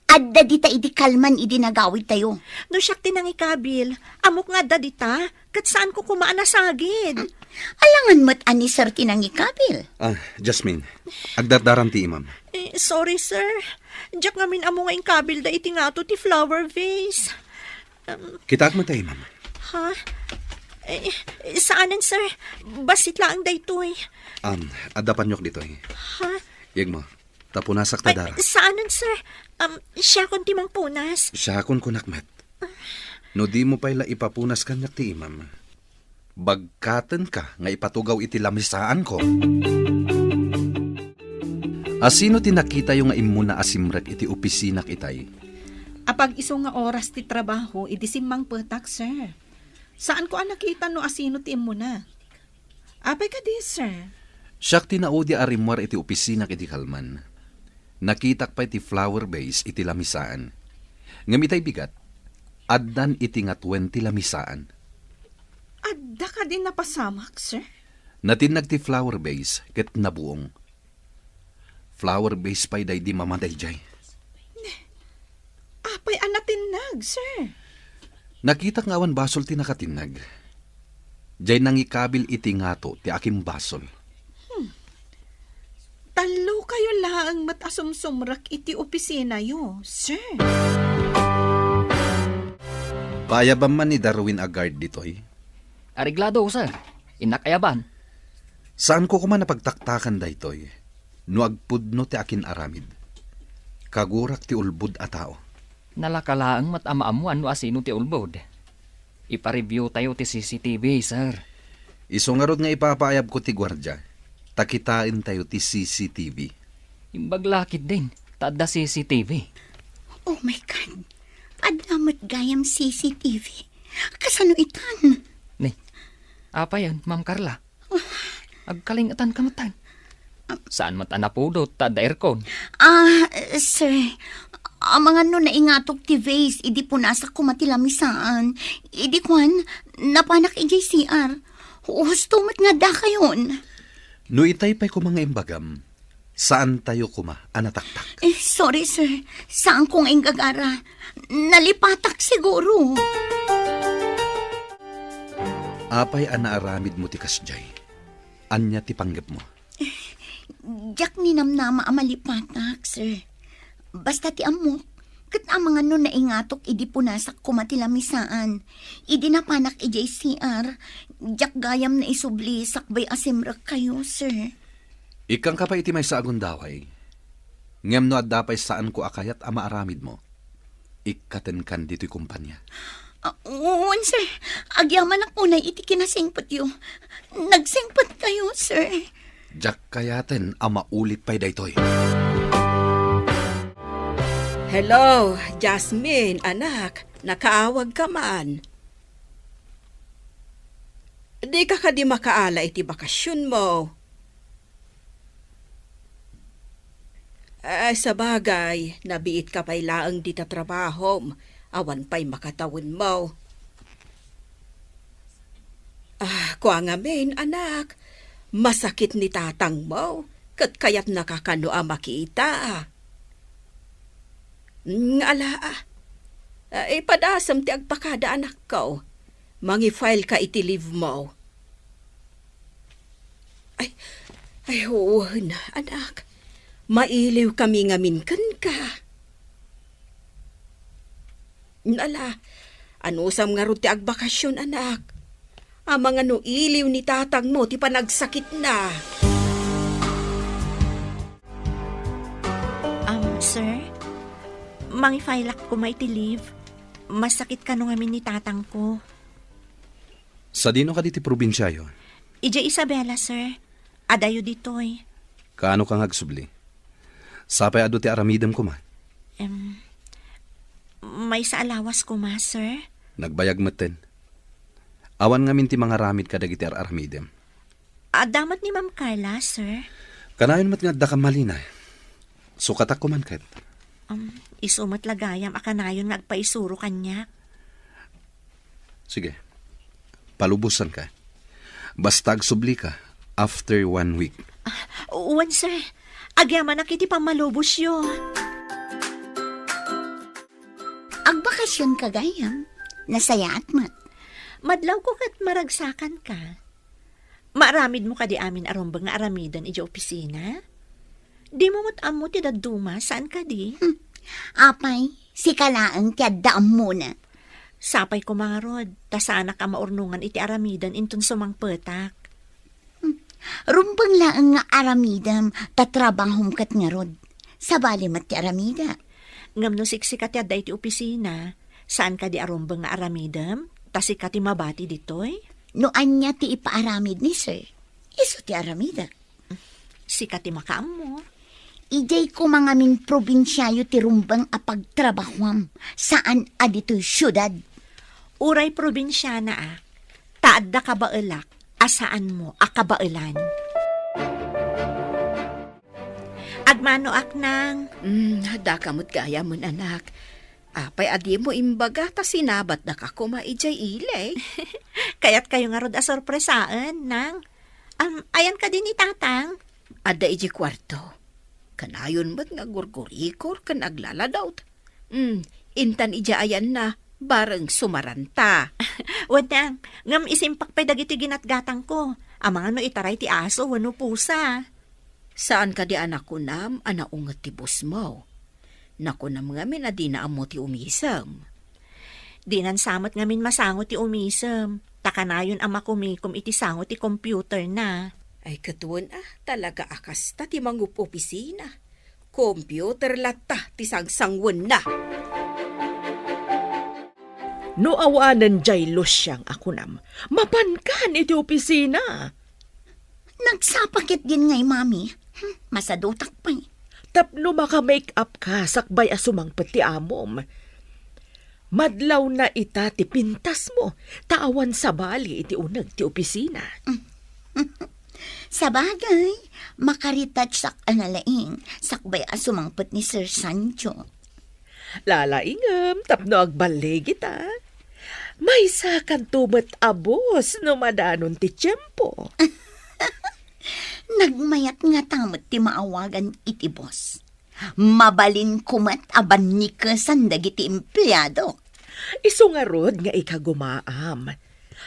Adda dita idi kalman idi nagawid tayo. No siyak tinang ikabil, amok nga da dita, kat saan ko kumaan na sagid. Alangan mo't ani sir tinang ikabil. Jasmine, agdardaran ti imam. Sorry, sir. Diyak ngamin amo nga ikabil da iti nga to ti flower vase. Kitaak man tayo, imam. Ha? Saanan, sir? Basit lang daytoy. Adapan nyok dito eh. Ha? Yag mo, tapunasak tadara. Saanan, sir? Siya kon timang punas. Siya akong kunakmet. No di mo pala ipapunas kanyak ti imam. Bagkatan ka nga ipatugaw iti lamisaan ko. Asino tinakita yung nga imuna asimrek iti opisina kitay? Apag iso nga oras ti trabaho, idisimang petak, sir. Saan ko nakita no asino ti mo na? Apay ka di, sir. Siyak tinaudi arimwar iti opisina iti kalman. Nakitak pa iti flower vase iti lamisaan. Ngamitay bigat, addan iti nga 20 lamisaan. Adda ka din napasamak, sir. Natinag ti flower vase ket nabuong. Flower vase pa'y day di mamaday jay. Apay anatinag, sir. Nakita nga awan basol ti nakatinag. Jay nang ikabil iti ngato ti akim basol. Talo kayo lang matasumsumrak iti opisina yo, sir. Payabam man ni Darwin Agard ditoy. Ariglado, sir. Inakayaban. Saan ko kuman napagtaktakan daytoy? No agpudno ti akin aramid. Kagurak ti ulbud a tao. Nalakalaang matamaamuan no asino ti ulbod. Ipa-review tayo ti CCTV, sir. Isungarod nga ipapaayab ko ti gwardya. Takitain tayo ti CCTV. Imbaglakit din. Tada CCTV. Oh my God. Adamot gayam CCTV. Kasano itan? Ni, apa yan, Ma'am Carla? Agkalingatan ka matan. Saan matan na po do, tada aircon? Sir, mga no naingatok ti vase, idi po nasa kumatilamisaan. Idi kwan, napanak i-JCR. Hustumat nga da kayon. No itay pa'y ko mga imbagam, saan tayo kuma anataktak? Sorry sir, saan kong ingagara? Nalipatak siguro. Apay anaaramid mo ti kasjay. Anya ti panggap mo? Diyak ni namnama amalipatak, sir. Basta ti amok, kat ang mga nun na ingatok idi punasak kumatilamisaan. Idi napanak i-JCR, diyak gayam na isubli sakbay asimrak kayo, sir. Ikang ka pa iti may sa agundaway. Ngem no adapay saan ko akayat ama aramid mo. Ikaten kan dito'y kumpanya. Uwan, sir. Agyaman ako na iti kinasingpot yo. Nagsingpot kayo, sir. Diyak kayaten ama ulit pa'y daytoy. Hello, Jasmine, anak. Nakaawag ka man. Di ka di makaala iti bakasyon mo. Sa bagay, nabiit ka pa'y laang di ta trabaho. Awan pa'y makatawin mo. Kuha nga men, anak. Masakit ni tatang mo. Kat kaya't nakakano makita. Ala, ipadasam ti agpakada anak ko. Mangi-file ka iti leave mo. Ay, oo na, anak. Mailiw kami nga minkan ka. Ala, anusam nga ro ti agbakasyon, anak. Amang ano iliw ni tatang mo, ti panagsakit na. Sir? Mangi-file ko may ti leave. Masakit ka nung amin ni tatang ko. Sa dino ka diti probinsya yo? Ija Isabela, sir. Adayo ditoy. Kaano kang agsubli? Sapay ado ti aramidam ko man? May sa alawas ko ma, sir. Nagbayag maten. Awan nga minti mga ramid ka dagiti aramidem. Damat ni Ma'am Carla, sir. Kanayon mat nga da ka malina. Sukatak ko man ket. Isumat lagayam akanayon nga agpaisuro kanya. Sige. Palubusan ka. Basta agsubli ka after 1 week. Uwan, sir. Agyaman na kiti pamalubos yo. Agbakasyon ka gayam. Nasayaat mat. Madlaw ko kat maragsakan ka. Maaramid mo ka di amin arumbang nga aramidan iji opisina? Di mo amo ti daduma, saan ka di? Apay, si kalaang tiyaddaam muna. Sapay ko mga rod, tasana ka maurnungan iti aramidan intun sumang petak. Rumbang laang nga aramidam, tatrabahom kat nga rod. Sabali mat ti aramida. Ngam no siksikat yadda iti opisina, saan ka di arumbang nga aramidam? Tasika ti mabati ditoy? No anya ti ipaaramid ni sir. Iso ti aramida. Sikat ti makaam mo. Ijay ko mga min probinsyayo ti rumbang apagtrabahwam. Saan adito'y syudad? Uray probinsyana taad da kabaelak, asaan mo akabaelan. Agmano aknang. Da kamot gaya mon anak. Apay adi mo imbaga ta sinabat na ka kumaijay ilay. Kaya't kayo nga rod asorpresaan, nang. Ayan ka din ni tatang. Ada iji kwarto. Kanayon ba't nga gurgurikor kan aglaladaw. Intan ija ayan na, bareng sumaranta. Wadang, ngam isimpak pa dagiti ginatgatang ko. Amang ano itaray ti aso, wano pusa. Saan ka di anak ko nam, anaungat ti bus mo? Naku na mga min adi na amo ti umisam. Di nan samot ngamin masangot ti umisam. Takanayon ama kumikom iti sangot ti computer na. Ay katuon talaga akas ta ti mangup opisina. Computer lata ti sangsangwan na. No awanan jay losyang ako nam. Mapankan iti opisina. Nagsapakit din ngay, mami. Masadutak pa eh. Tapno maka-make-up ka, sakbay asumang pati amom. Madlaw na ita ti pintas mo, taawan sa bali iti unag ti opisina. Sa bagay, makaritouch sak analaing, sakbay asumangpet ni Sir Sancho. Lalaingam, tapno agbalay kita. May sakan tumat abos no madanon ti tiyempo. Nagmayat nga tamot ti maawagan iti boss. Mabalin kumat aban ni kesan dagiti empleyado. Iso nga rod nga ikagumaam.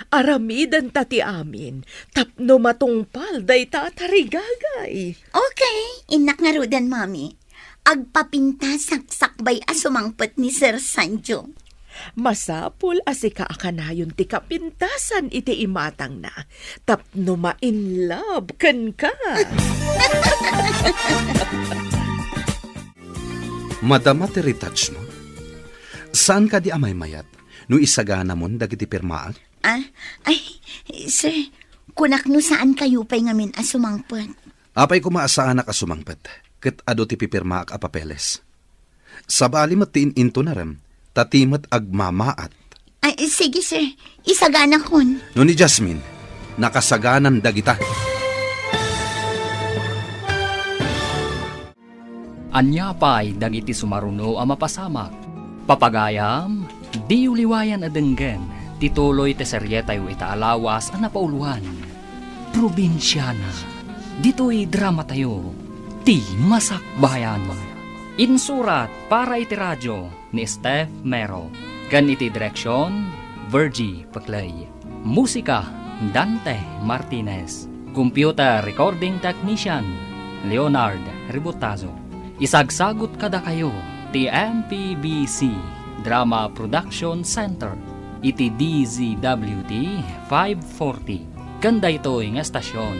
Aramidan tati amin, tapno matungpal day tatarigagay. Okay, inak nga rodan, mami. Agpapinta saksakbay asumangpet ni Sir Sancho. Masapul asika akanayon ti kapintasan iti imatang na, tapno ma-in love ken ka. Madama ti retouch mo? Saan ka di amay mayat? No isagana mon dagiti pirmaan? Ay, sir, kunak no saan kayo pa'y ngamin asumangpet? Apay kumaasaan ka sumangpet, ket ado ti pipirma ak apapeles. Sabali matiin into na rem, tatimat agmamaat. Ay, sige sir, isagana kon. No ni Jasmine, nakasaganan dagita. Anya pa'y dagiti sumaruno a mapasamak. Papagayam, di uliwayan adenggen, tituloy te seryetayo itaalawas a napauluan. Probinsyana, dito'y drama tayo, ti masakbayan. Insurat para iti radyo ni Steph Mero. Gan iti direksyon, Virgie Paclay. Musika, Dante Martinez. Computer recording technician, Leonard Ributazo. Isagsagot kada kayo, ti MPBC Drama Production Center, iti DZWT 540. Ganda ito'y nga estasyon.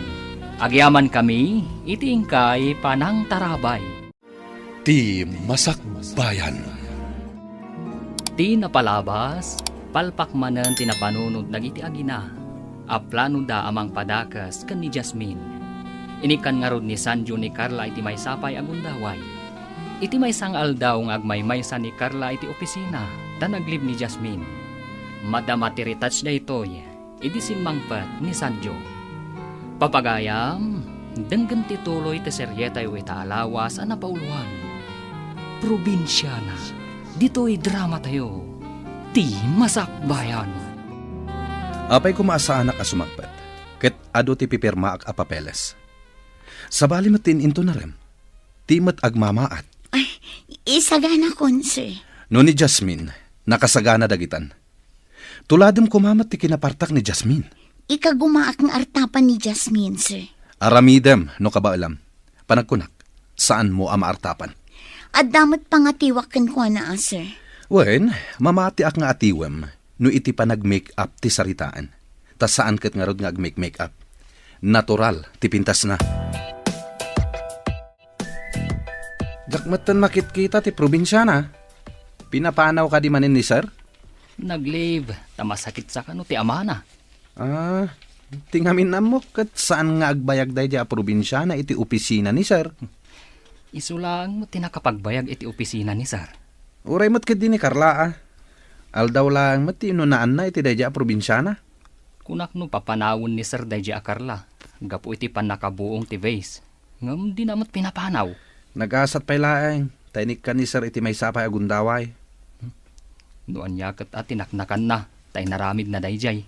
Agyaman kami, iti ingkay panang tarabay. Ti Masakbayan. Ti napalabas, palpakmanan ti napanunod dagiti agina. Aplano da amang padakas kan ni Jasmine. Inikan nga rod ni Sanjo ni Carla iti may sapay agundaway. Iti may sang aldaw nga agmaymaysa ni Carla iti opisina, ta naglib ni Jasmine. Madama ti retouch na ito'y, iti simmangpat ni Sanjo. Papagayam, denggan ti tuloy ti seryeta iti alawas a napauluan. Probinsyana, dito'y drama tayo, ti masakbayan. Apay kumaasaan ka sumagpat, ket ado ti pipirma ak apapeles. Sabali matin into na rem, ti mat agmamaat. Ay, isagana kon, sir. No ni Jasmine, nakasagana dagitan. Tuladem kumamat ti kinapartak ni Jasmine. Ikagumaak ng artapan ni Jasmine, sir. Aramidem, no kabaalam. Panagkunak, saan mo ama artapan? At damat pangatiwakan ko na, sir. Wen, mamati ak nga atiwem, no iti pa nag-make up ti saritaan. Ta saan ket nga rod nga ag-make up? Natural, ti pintas na. Jakmatan makit-kita ti probinsya na. Pinapanaw ka di manin ni sir? Naglive, tamasakit sa kano ti amana. Tingamin na mo kat saan nga agbayag day di a probinsya na iti opisina ni sir. Isulang mo tinakapagbayag iti opisina ni Sir. Uray mo't ket di ni Carla Aldaw lang mati nunaan na iti day di a probinsya na. Kunak no papanawon ni Sir Dayja Akarla. Gapu iti panakabuong ti vase. Ngam di namat pinapanaw. Nagasat pa'y laeng. Tainik ka ni sir iti may sapay agundaway. Doan yakat at tinaknakan na. Tay naramid na dayjay.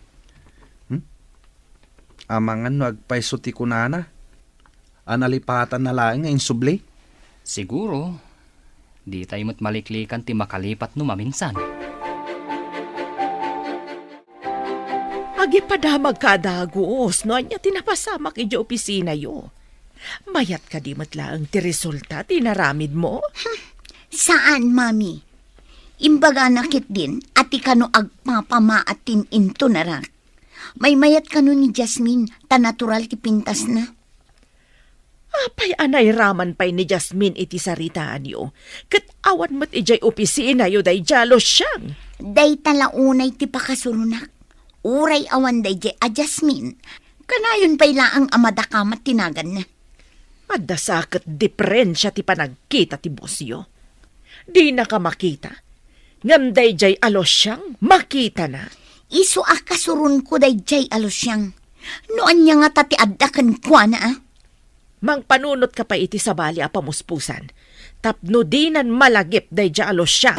Amangan no agpaiso ti kunana. Analipatan na laeng nga insubli. Siguro, di tayo mo't maliklikan ti makalipat no maminsan. Agi padamag kadagos, no anya tinapasamak iti opisina yo. Mayat ka di matlaang ti resulta, tinaramid mo? Saan, mami? Imbaga nakit din at ikano agpapamaatin into narak. May mayat kano ni Jasmine, ta natural ti pintas na. Apay anay raman pay ni Jasmine iti saritaan yo. Kat awan mat ijay opisina yo day jalo siyang. Day talaunay ti pakasurunak. Uray awan day jay a Jasmine. Kanayon pa'y laang amadakamat tinagan na. Adda sakit diferensya ti panagkita ti bosyo. Di na ka makita. Ngam day jay alos siyang makita na. Iso akasurun ko day jay alosyang. Noan niya nga tati addakan kwa na Mang panunot ka pa iti sabali a pamuspusan. Tapno dinan malagip day jay alos siyang.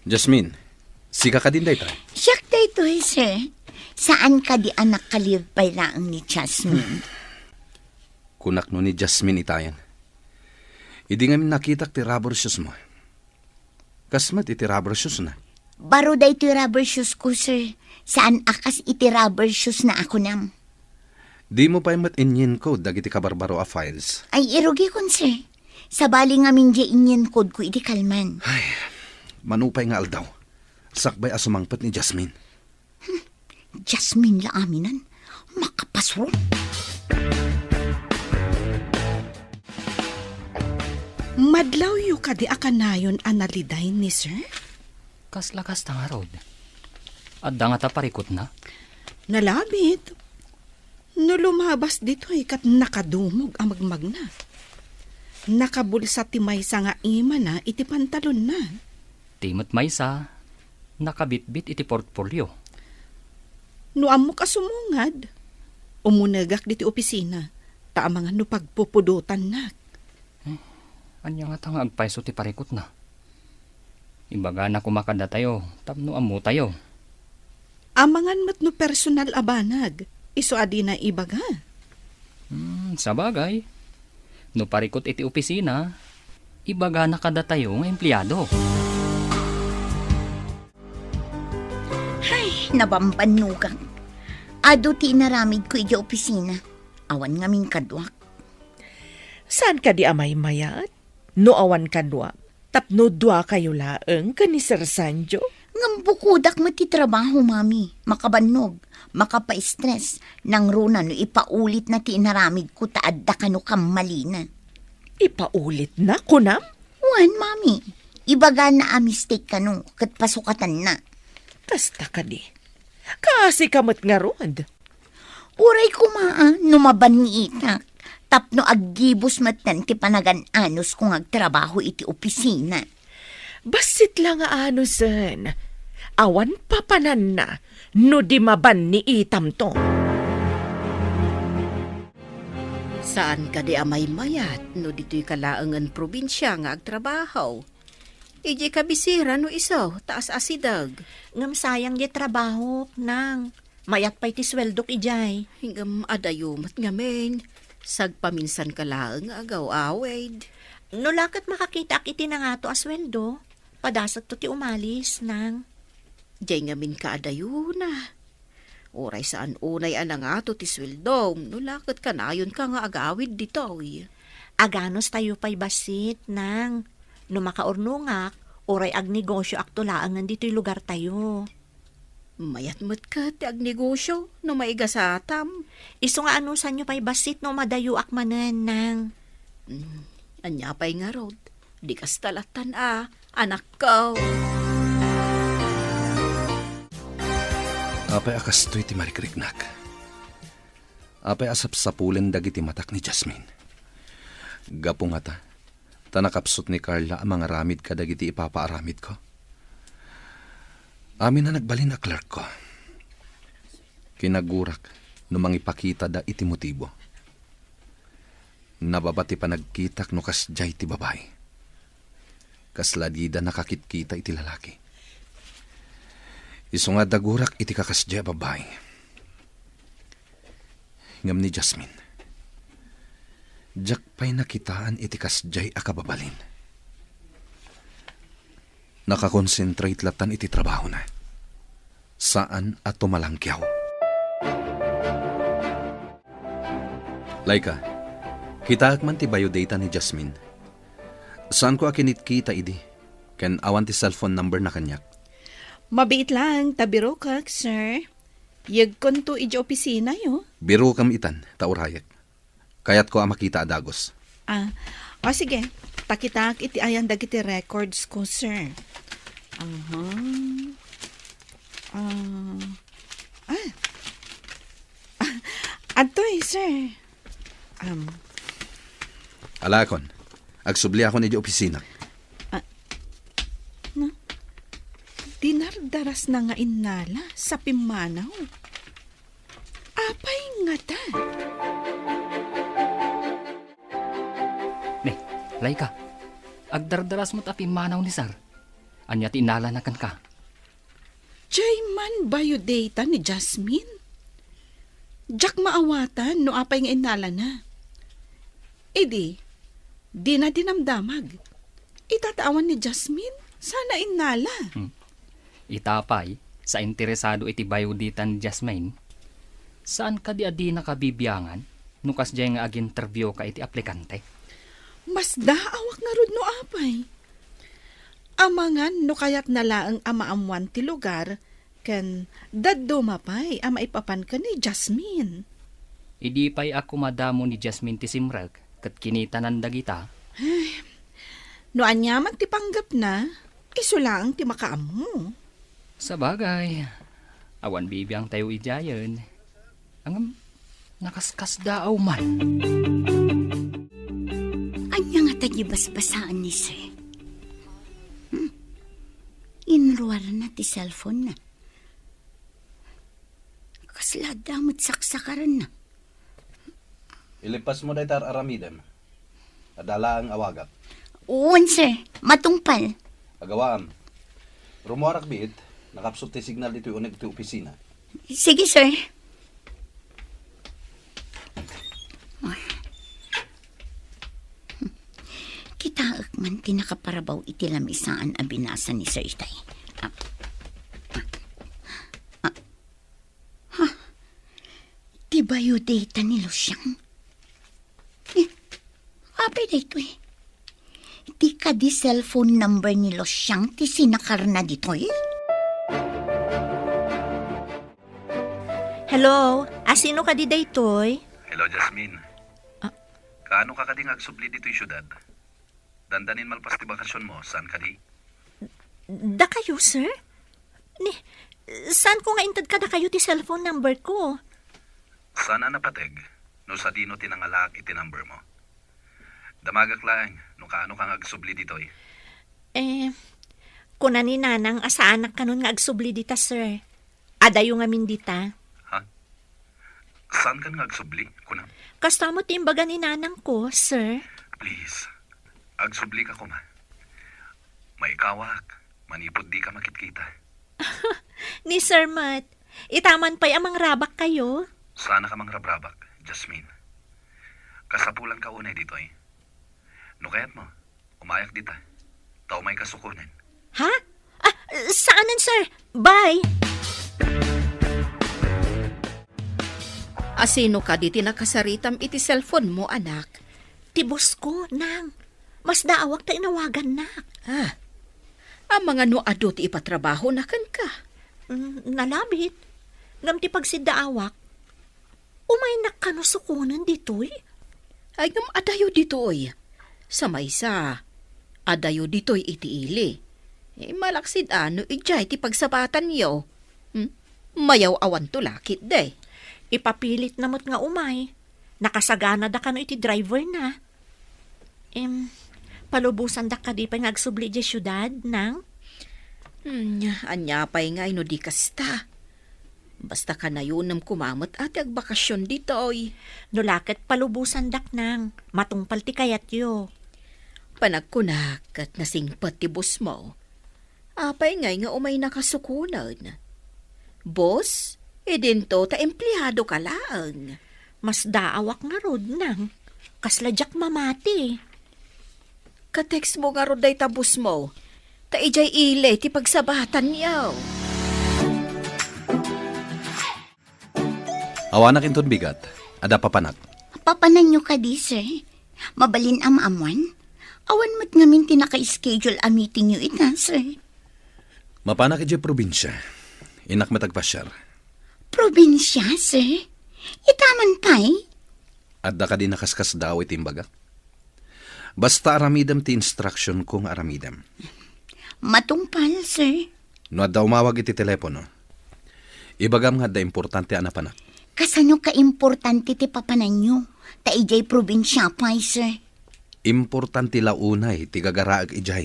Jasmine, sika ka din day tayo. Siyak day to, sir. Saan ka di anak kaliv pa'y laang ni Jasmine? Kunak no ni Jasmine itayan. Idi nga nakitak ti rubber shoes mo. Kasmat iti rubber shoes na. Baro day to rubber shoes ko, sir. Saan akas iti rubber shoes na ako nam? Di mo pa'y mat-inyin ko dagiti kabarbaro a files. Ay irugi kon, sir. Sabali nga min di inyen code ko iti kalman. Manupay nga aldaw. Sakbay asumangpat ni Jasmine. Jasmine la aminan. Makapasro. Madlaw yu kadi akanayon analiday ni sir? Kaslakas ta nga rod. Adda nga ta parikot na. Nalabit. No lumabas dito ay kat nakadumog ang magmagna. Nakabulsa ti maysa nga ima na iti pantalon na. Timot maysa, nakabitbit iti portfolio. No amok asumungad. Umunagak diti opisina. Taamangan no pagpupudutan na. Anya nga tang agpaiso ti parikot na. Imbaga na kumakada tayo, tapno amu tayo. Amangan mat no personal abanag. Iso adi na ibaga. Sabagay. No parikot iti opisina, ibaga na kada tayo nga empleyado. Ay, nabambanugang. Ado ti naramid ko iti opisina. Awan nga min kadwak. Saan ka di amay mayat? No awan kadwa. Tapno dwa kayo laeng ka ni Sir Sanjo? Ngambukudak mo ti trabaho, mami. Makabanog, makapa-stress. Nang runa no ipaulit na ti naramid ko taadda ka no kamalina. Ipaulit na, kunam? Wan, mami. Ibaga na a mistake ka no, kat pasukatan na. Kasta ka di. Kasi kamot nga rod. Uray kumaa, numaban ni itak. Tapno aggibos matan ti panagan-anos kung agtrabaho iti opisina. Basit lang nga ano, sen. Awan papanan na, no di maban ni itam to. Saan ka di amay mayat no dito'y kalaangan probinsya nga agtrabaho? Iji kabisira no isaw, taas asidag. Ngam sayang di trabaho, nang. Mayat pa iti sweldok ijay. Hingam adayumat ngamen. Sagpaminsan ka laang agaw awed. No lakat makakita ak iti na nga to asweldo. Padasat to ti umalis, nang. Diyay ngamin ka adayuna. Oray saan unay anang ato ti sweldom. No lakat ka na yun ka nga agawid ditoy. Aganos tayo pa'y basit, nang. No makaurnungak, oray ag negosyo ak tulaangan dito'y lugar tayo. Mayat mo't ka ti agnegosyo no maigasatam. Iso nga anusan nyo pa'y basit no madayo ak manen, nang. Anya pa'y nga rod. Di kas talatan anak ko. Apay akas to'y ti marikriknak. Apay asap sapulen dagiti matak ni Jasmine. Gapo nga ta. Tanakapsot ni Carla ang mga ramid ka dagiti ipapaaramid ko. Amin na nagbalin a clerk ko. Kinagurak no mangipakita da iti motibo. Nababati pa nagkitak no kasjay ti babae. Kasladida nakakitkita iti lalaki. Iso nga dagurak iti kakasjay babae. Ngam ni Jasmine. Diyak pa'y nakitaan iti kasjay akababalin. Nakakonsentrate latan iti trabaho na. Saan at tumalangkyaw. Laika, kita man ti biodata ni Jasmine. Saan ko akinit kita idi? Ken awan ti cellphone number na kanyak. Mabiit lang, tabiro kak, sir. Yag konto iji opisina yo. Biro kam itan, taurayak. Kayat ko makita adagos. Sige. Takitak iti ayan dagiti records ko, sir. Adoy, sir. Alakon, agsubli ako ni di opisina. Dinardaras na nga inala sa pimanaw. Apay nga ta. Laika, agdardaras mo tapi manaw ni Sar. Anya tinala na kan ka. Jayman biodata ni Jasmine. Jack maawatan no apay nga inala na. Di na dinamdamag. Itatawan ni Jasmine, sana inala. Itapay, sa interesado iti biodata ni Jasmine, saan ka di adi nakabibiyangan nukas jay nga ag-interview ka iti aplikante? Mas daawak nga rod no apay. Amangan no kayat nalaang amaamuan ti lugar, ken daddo mapay ama ipapan ka ni Jasmine. Idi pa'y ako madamo ni Jasmine ti simrag, kat kinitanan dagita. No anyaman ti panggap na, iso lang ti makaamu. Sa bagay, awan bibiyang tayo ijayan. Ang nakaskas daaw man. Anya nga tayo basbasaan ni sir. Inruar na ti cellphone na. Kasla damot saksakaran na. Ilipas mo daytar aramidem. Adala ang awagap. Uwan sir, matungpal. Agawaan. Rumuarak biit, nakapsot ti signal dito uneg ti opisina. Sige sir. Kitaak man tinakaparabaw iti lamisaan a binasa ni Sir Itay. Di ba yung data ni Lusyang? Apay dito eh. Di ka di cellphone number ni Lusyang ti sinakar na dito eh. Hello, asino ka di daytoy? Hello, Jasmine. Kaano ka kading agsubli dito yung syudad? Dandanin malpas ti bakasyon mo, saan ka di? Da kayo, sir? Saan ko nga intad kada kayo ti cellphone number ko? Sana napateg, no sa dino tinangalak iti number mo. Damagak lang, no kaano kang agsubli ditoy. Kuna ni nanang asa anak kanon nga agsubli dita, sir. Adayo nga min dita. Ha? Saan ka nga agsubli, kunang? Kasta mo timbaga ni nanang ko, sir. Please, agsubli ka kuma. May kawak, manipod di ka makitkita. Ni Sir Matt, itaman pa'y amang rabak kayo. Sana ka mang rabrabak, Jasmine. Kasapulan ka unay ditoy. No kaya't mo, umayak dita. Tao may kasukunan. Ha? Saanan, sir? Bye! Asino ka di tinakasaritam iti cellphone mo, anak? Tibos ko, nang. Mas daawak ta inawagan na. Ang mga nuado ti ipatrabaho na kan ka. Nalabit. Ngam ti pagsidaawak. Umay nakanusukunan ditoy. Ay ngam adayo ditoy. Sa maysa, adayo ditoy iti ili. Malaksid ano, ijay ti pagsabatan yo. Mayaw awan to lakit day. Ipapilit namot nga umay. Nakasagana da kano iti driver na. Palubusan da ka di pa nga agsubli di syudad, nang? Anya pa'y nga ino di kasta. Basta ka na yun kumamot at agbakasyon ditoy. Nulakat palubusan dak nang. Matungpal ti kayat yo. Panagkunak at nasingpat ti bus mo. Apay ngay nga umay nakasukunan. Boss, idinto ta empleyado ka lang. Mas daawak nga rod nang. Kasladyak mamati. Ka-text mo nga roday tabus mo. Ta ijay ile ti pagsabatan yaw. Awanak inton bigat, ada papanak. Papanan nyo ka di, sir. Mabalin amamuan. Awan mo't ngamin tinaka-schedule a meeting nyo ita, sir. Mapanak iti probinsya. Inak matagpasyar. Probinsya, sir? Itaman pa'y? Adda ka din nakaskas daw itimbaga. Basta aramidam ti instruction kong aramidam. Matungpal, sir. No adda umawag iti telepono. Ibagam nga da importante anapanak. Kasano ka-importante ti papanan nyo? Ta ijay probinsya pa'y, sir. Importante launay ti gagaraag ijay.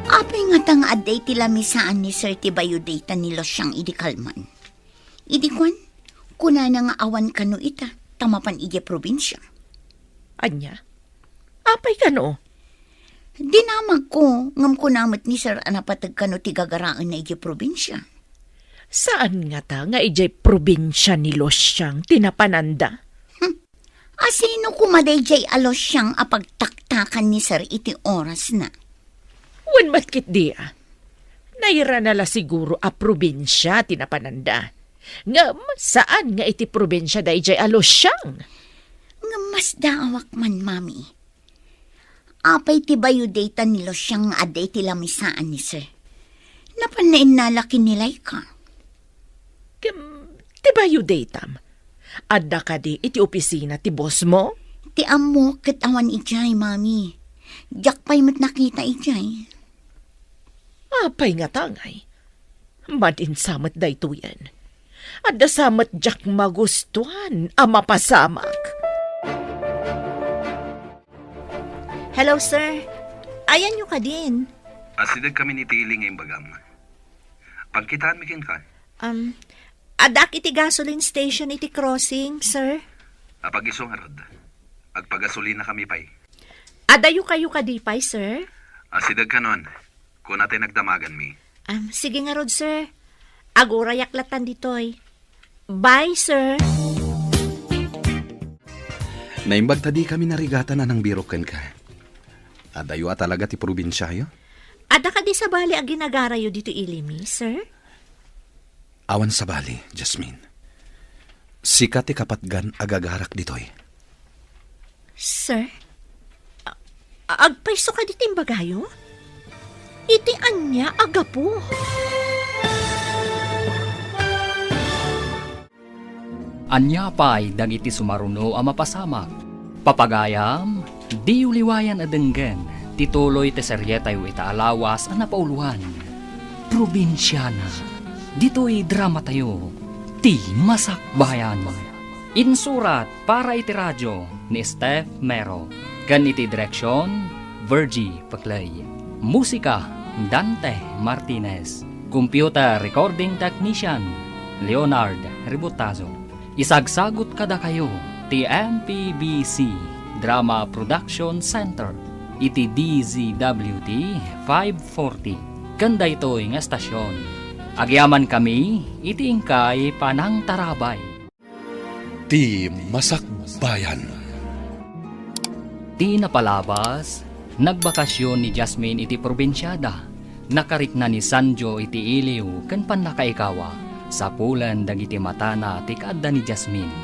Apay nga tang aday ti lamisaan ni sir ti bayudata nilo siyang idikalman. Idikwan, kuna na nga awan kano ita, tamapan ije probinsya. Anya? Apay ka no? Dinamag ko, ngam kunamot ni sir anapatag kano ti gagaraan na ije probinsya. Saan nga ta nga ijay probinsya ni Losyang tinapananda? Asino kumaday jay alos siyang apagtaktakan ni sir iti oras na. Wan matkit dia. Naira nala siguro a probinsya tinapananda. Ngam, saan nga iti probinsya da ijay a Losyang? Nga mas daawak man, mami. Apay ti bayudata nilo siyang aday ti lamisaan ni sir. Napanain nalaki nilay ka. Tiba yu datam? Adda ka di iti opisina ti boss mo? Ti amo ket awan ijay, mami. Jak pa'y mat nakita ijay. Apay nga tangay. Madin samat da ito yan. Adda samat jak magustuhan a mapasamak. Hello, sir. Ayan nyo ka din. Asidag kami ni Tili ngayong bagam. Pagkitaan mikin ka. Adak iti gasoline station iti crossing, sir. Apag-isong harod. Agpagasolina kami pa'y. Adayo kayo kadipay, sir. Asidag ka nun. Kung natin nagdamagan mi. Sige nga rod, sir. Agora yaklatan ditoy. Bye, sir. Naimbag tadi kami narigatan na ng biroken ka. Adayo talaga ti probinsyayo? Ada ka di sa bali ang ginagarayo dito ilimi, sir? Awan sa bali, Jasmine. Sika ti kapatgan agagarak ditoy. Sir? Agpaiso ka dito imbagayo? Iti anya agapo. Anya pa'y dagiti sumaruno a mapasamak. Papagayam, di uliwayan adenggen, tituloy te seryetayo ita alawas a napauluhan. Probinsyana. Dito'y drama tayo. Ti Masakbayan. Insurat para iti radyo ni Steph Mero. Kan iti direksyon, Virgie Paclay. Musika, Dante Martinez. Computer Recording Technician, Leonard Ributazo. Isagsagot kada kayo, ti MPBC Drama Production Center, iti DZWT 540. Kanda ito'y nga estasyon. Agyaman kami, iti ingkay panang tarabay. Ti Masakbayan. Ti napalabas, nagbakasyon ni Jasmine iti probinsyada. Nakarik na ni Sanjo iti iliw kan panakaikawa sa pulan dagiti matana ti kaadda ni Jasmine.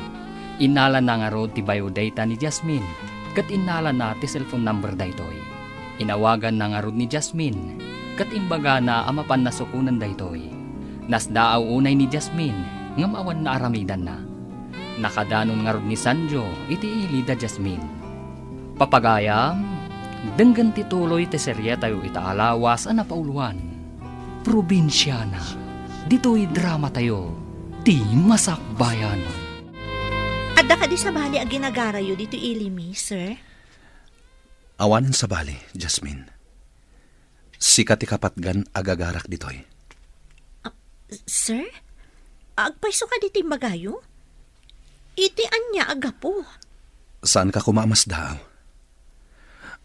Inala na nga rod ti biodata ni Jasmine kat inala na ti cellphone number daytoy. Inawagan na nga rod ni Jasmine kat imbaga na amapan nasukunan daytoy. Nasdaaw unay ni Jasmine ngam awan na aramidan na. Nakadanon nga rod ni Sanjo iti ili da Jasmine. Papagayam, denggan tituloy ti serye tayo itaalawas ang napauluan. Probinsyana. Dito'y drama tayo. Ti Masakbayan. Adda ka di sa bali ang ginagarayo dito ilimi, sir? Awan sa bali, Jasmine. Sikat ti kapatgan agagarak ditoy. Sir? Agpaiso ka dito magayo? Iti anya agapo. Saan ka kumamas daaw?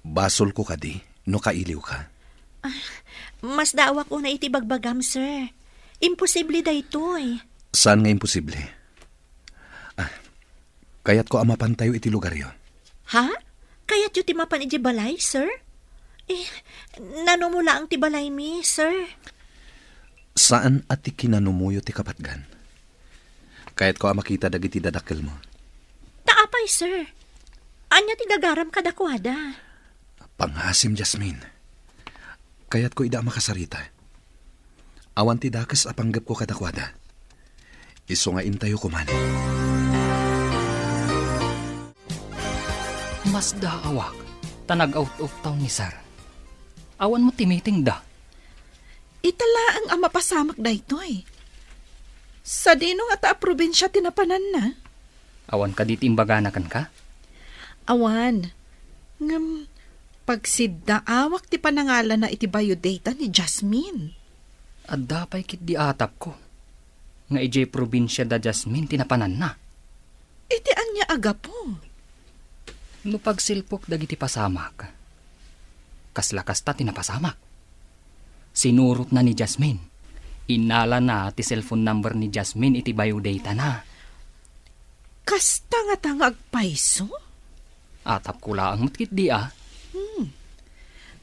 Basol ko ka di, no kailiw ka. Mas dawa ko na iti bagbagam, sir. Imposible da ito eh. Saan nga imposible? Kaya't ko amapan tayo iti lugar yo. Ha? Kaya't yu timapan iti balay, sir? Nanumula ang ti balay mi, sir. Saan at ti kinanumuyo ti kapatgan? Kaya't ko amakita dagiti dadakkel mo. Taapay, sir. Anya ti gagaram kadakwada. Panghasim, Jasmine. Kaya't ko ida makasarita. Awan ti dakas apanggap ko kadakwada. Iso nga intayo ko man. Mas daawak, tanag out of town ni sir. Awan mo timiting da. Itala ang ama pasamak da ito eh. Sa dino nga ta probinsya tinapanan na. Awan ka di timbaganakan ka? Awan. Ngam, pagsiddaawak ti panangalan na iti biodata ni Jasmine. At dapay kit di atap ko. Nga ijay probinsya da Jasmine tinapanan na. Iti anya aga po. No pagsilpok dagiti pasamak. Kaslakas ta tinapasamak. Sinurot na ni Jasmine. Inala na ti cellphone number ni Jasmine iti biodata na. Kasta nga tangag paiso? Atap ko lang matkit di ah.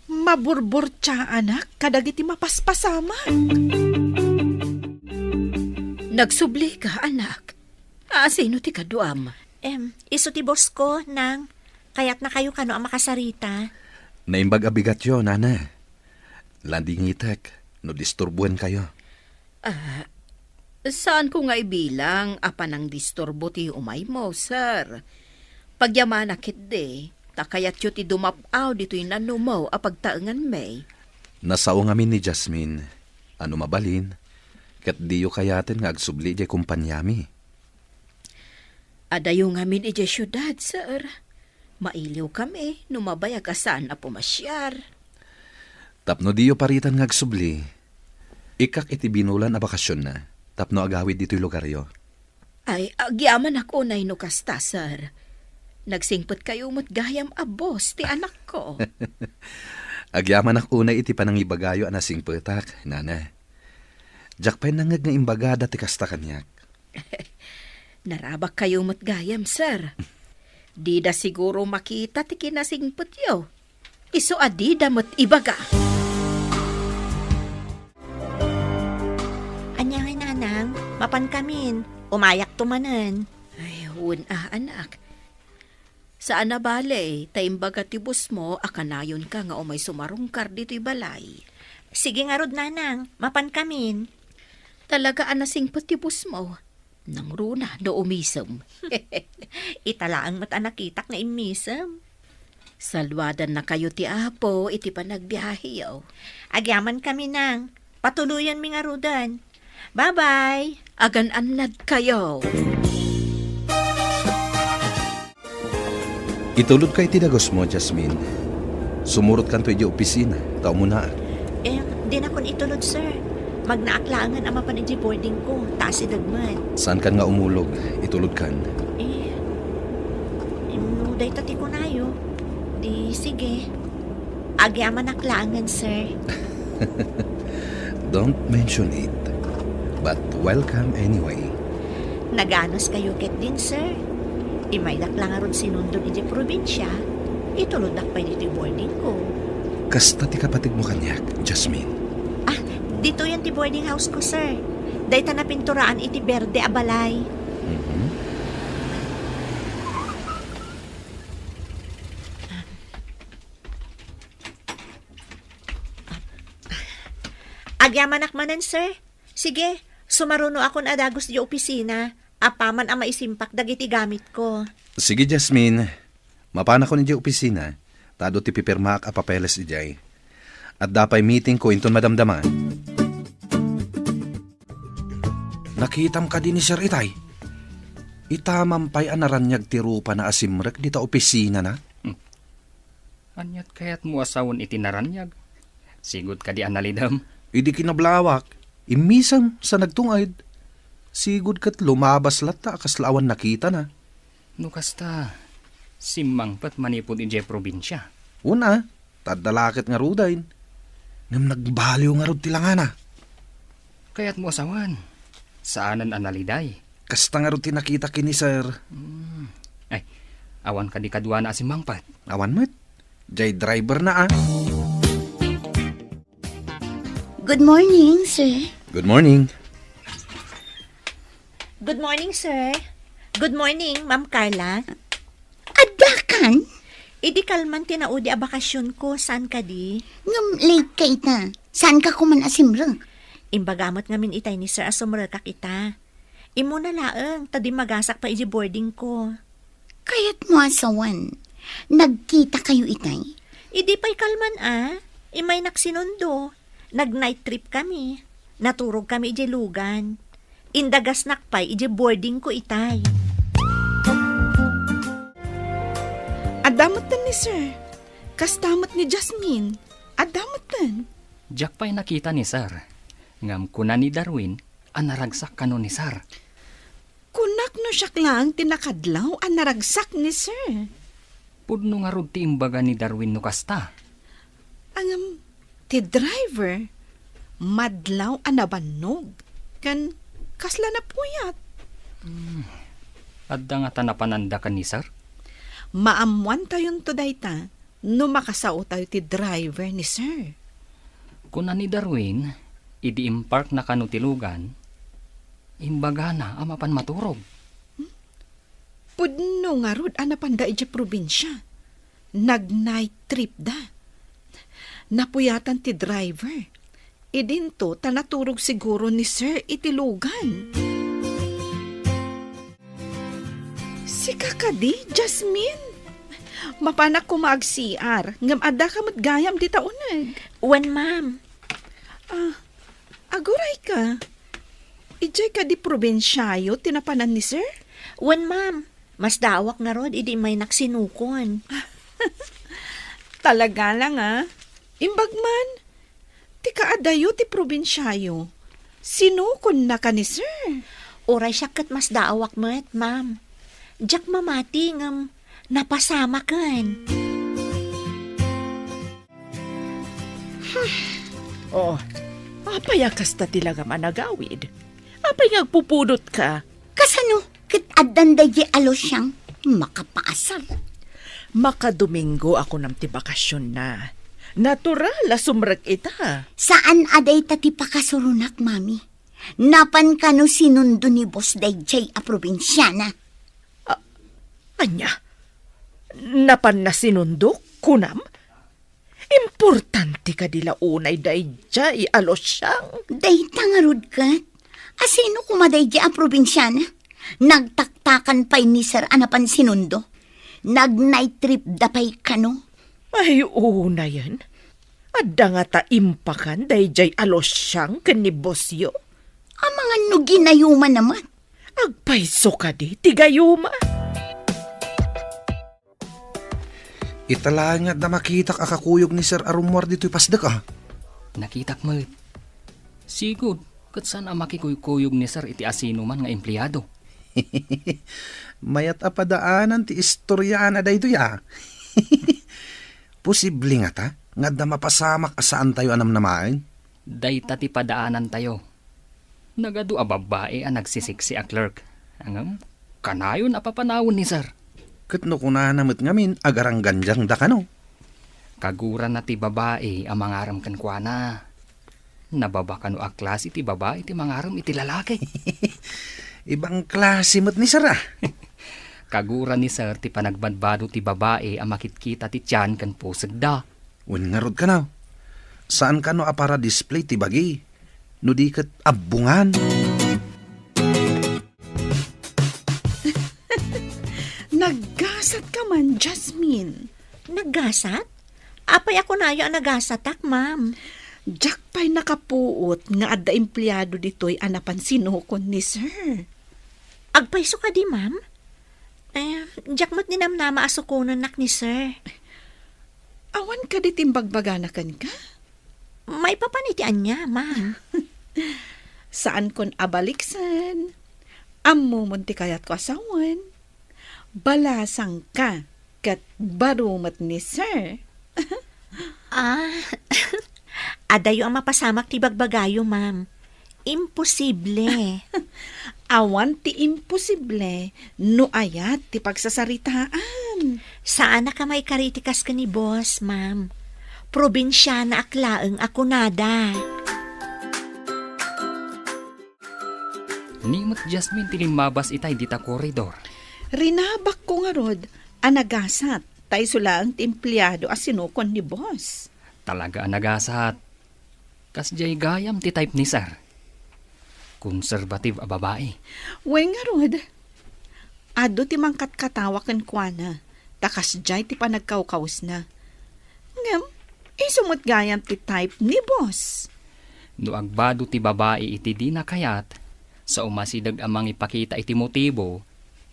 Maburbor tsa anak, kadagiti mapaspasaman. Nagsubli ka, anak. Sino ti kaduam? Iso ti boss ko, nang kaya't na kayo kano ang makasarita. Naimbag abigat yo, nana. Landingitek, no disturbuan kayo. Saan ko nga ibilang apan ang disturbo ti umay mo, sir? Pagyamanakit de, takayat yu ti dumapaw dito'y nanumaw apagtaengan may. Nasao ngamin ni Jasmine. Ano mabalin? Kat diyo kayatin nga agsubli di kumpanyami. Adayo ngamin iti syudad, sir. Mailiw kami, numabayag asan na pumasyar. Tapno diyo paritan nga agsubli. Ikak iti binulan a bakasyon na. Tapno agawid dito'y lugaryo. Ay, agyaman ako na inukasta, sir. Nagsingpot kayo mo't gayam abos ti anak ko. Agyaman ak unay iti panangibagayo anasing petak, nana. Jakpay nangag nga imbagada ti kasta kanyak. Narabak kayo mo't gayam, sir. Di da siguro makita ti kinasingpot yo. Iso adida mo't ibaga. Anya nga nanang, mapan kamin, umayak tumanan. Ay, anak. Saan na bale, taimbaga tibus mo, akanayon ka nga umay sumarungkar dito'y balay. Sige nga rod nanang, mapan kamin. Talaga anasing patibus mo. Nang runa, no umisam. Italaang mat anakitak na imisam. Salwadan na kayo ti Apo, iti panagbiyahe yaw. Agyaman kami nang, Patuluyan mi nga rudan. Bye-bye! Agan-anad kayo. Itulod kay tinagos mo, Jasmine. Sumurot kan to iji opisina. Tao mo na. Di na kon itulod, sir. Magnaaklangan ang mapanidji boarding ko. Taas idagman. Saan kan nga umulog? Itulod kan. Inuday tati ko nayo. Di, sige. Agyaman aklangan, sir. Don't mention it. But welcome anyway. Naganos kayo ket din, sir. Imaydak lang aron sinundon iji probinsya. Itulod dak pa dito boarding ko. Kasta ti kapatid mo kanyak, Jasmine. Dito yan ti boarding house ko, sir. Dayta na pinturaan iti berde a balay. Agyaman akmanan, sir. Sige, sumaruno akon adagos di opisina. Apaman ang maisimpak dagiti gamit ko. Sige, Jasmine. Mapana ko ni opisina. Tado ti pipirmaak a papeles ijay. At dapay meeting ko inton madamdaman. Nakitam ka din ni Sir Itay. Itamampay anaranyag ti rupa na asimrek dita opisina na. Anyat kayat mo asawon itinaranyag. Sigud ka di analidam. Idi kinablawak. Imisam sa nagtungad. Sigud kat lumabas lata kaslawan nakita na. No kasta, simang pat manipod ije probinsya. Una, tadalakit nga rudain. Ngam nagbaliw nga rod tilangana. Kayat mo asawan. Saanan analiday. Kasta nga rod tinakita kini Sir. Ay, awan ka di kadwa na simang pat. Awan mat. Jay driver na Good morning, sir. Good morning. Good morning, sir. Good morning, Ma'am Carla. Adakan? Idi kalman tinaudi a bakasyon ko. Saan ka di? Ngam late ka ita. Saan ka kuman asimrang? Imbagamot ngamin itay ni Sir asumre ka kita. Imo na laeng, tadi magasak pa iji boarding ko. Kaya't mo asawan. Nagkita kayo itay? Idi pa'y kalman Imay naksinundo. Nag-night trip kami. Naturog kami iji lugan. Indagas nakpay iji boarding ko itay. Adamutan ni sir. Kastamot ni Jasmine. Adamutan. Jack pa'y nakita ni Sir. Ngam kuna ni Darwin, anaragsak kano ni Sir. Kunak no siya lang tinakadlaw ang naragsak ni sir. Pudno nga rod ti imbaga ni Darwin no kasta. Ang ti driver, madlaw ang nabanog. Kan kasla na puyat. Adda nga tanapananda ka ni Sir. Maamuan tayon to dayta no makasao tayo ti driver ni sir. Kuna ni Darwin, idi impark na kano tilugan, imbaga na amapan maturog. Pudno nga rod anapanda iti probinsya. Nag-night trip da. Napuyatan ti driver. Idinto tanaturog siguro ni sir itilugan. Si kakadi, Jasmine. Mapanak ko mag-CR. Ngam ada ka matgayam di taunag. Wen, ma'am. Aguray ka. Ijay ka di probinsyayo tinapanan ni sir? Wen, ma'am. Mas dawak na rod, idi may naksinukon. Talaga lang Imbagman. Ti kaadayo ti probinsyayo. Sinukon na ka ni sir. Oray siya kat mas dawak met, ma'am. Jack mamati ngam napasama kan. Apay kasta tilaga managawid. Apay ngagpupudot ka. Kasano? Kit adanday di alos siyang makapaasar. Makadomingo ako ng tibakasyon na. Natural, sumrag ita. Saan aday tati pakasurunak, mami? Napan ka no sinundo ni Boss Dayjay a probinsyana. Anya? Napan na sinundok, kunam? Importante ka dila unay dayjay alos siyang. Dayta nga rod kat. Asino kumaday di a probinsyana? Nagtaktakan pa'y ni Sir anapan sinundo. Nag-night trip da pa'y kano. Ay, una yan. Adda nga ta impakan dayjay alosyang ken ni Bosyo. Ang mga no ginayuman naman. Agpaiso ka di, tigayuma. Itala nga na makita kakakuyog ni Sir Arumor dito'y pasdak ah. Nakitak mo. Sigod, kat saan ang makikuyog ni sir iti asino man nga empleyado. Mayat apadaanan ti istoryana da ito ya. Posible nga ta, nga da mapasamak asaan tayo anam namain. Dayta ti padaanan tayo. Nagadu a babae ang nagsisiksi a clerk. Angam, kanayon a papanawon ni sir. Kat no kuna namit ngamin, agarang ganjang da ka no. Kaguran na ti babae ang mangaram kan kwa na. Nababa ka no a klase ti babae ti mangaram iti lalaki. Ibang klase mo't ni Sir ah. Kaguran ni sir ti panagbadbado ti babae ang makitkita ti tiyan kan pusag da. Wen nga rod ka na. Saan ka no a para display ti bagi? No di kat abungan. Naggasat ka man, Jasmine. Naggasat? Apay ako na yung nagasatak, ma'am. Jack pa'y nakapuot nga adda empleyado dito'y anapan sinukon ni sir. Agpaiso ka di, ma'am? Jack mo't ninamnama asukunan nak ni sir. Awan ka di timbagbaganakan ka? May papanitian niya, ma'am. Saan kon abaliksan? Ammo munti kayat ko asawan. Balasang ka kat barumat ni sir. Adayo ang mapasamak ti bagbagayo, ma'am. Imposible. Awan ti imposible no ayat ti pagsasaritaan. Saan na ka may karitikas ka ni boss, ma'am? Probinsya na aklaeng ako nada. Nimot Jasmine tilimabas itay dita koridor. Rinabak ko nga rod, anagasat, tay sulaang ti empleyado as sinukon ni boss. Talaga ang nagasat. Kasjay gayam ti type ni sir. Conservative a babae. Way nga rod, ado ti mangkat katawakan kwa na, takas jay ti panagkawkaws na. Ngam, isumot gayam ti type ni boss. No agbado ti babae iti di na kayat, sa umasidag amang ipakita iti motibo,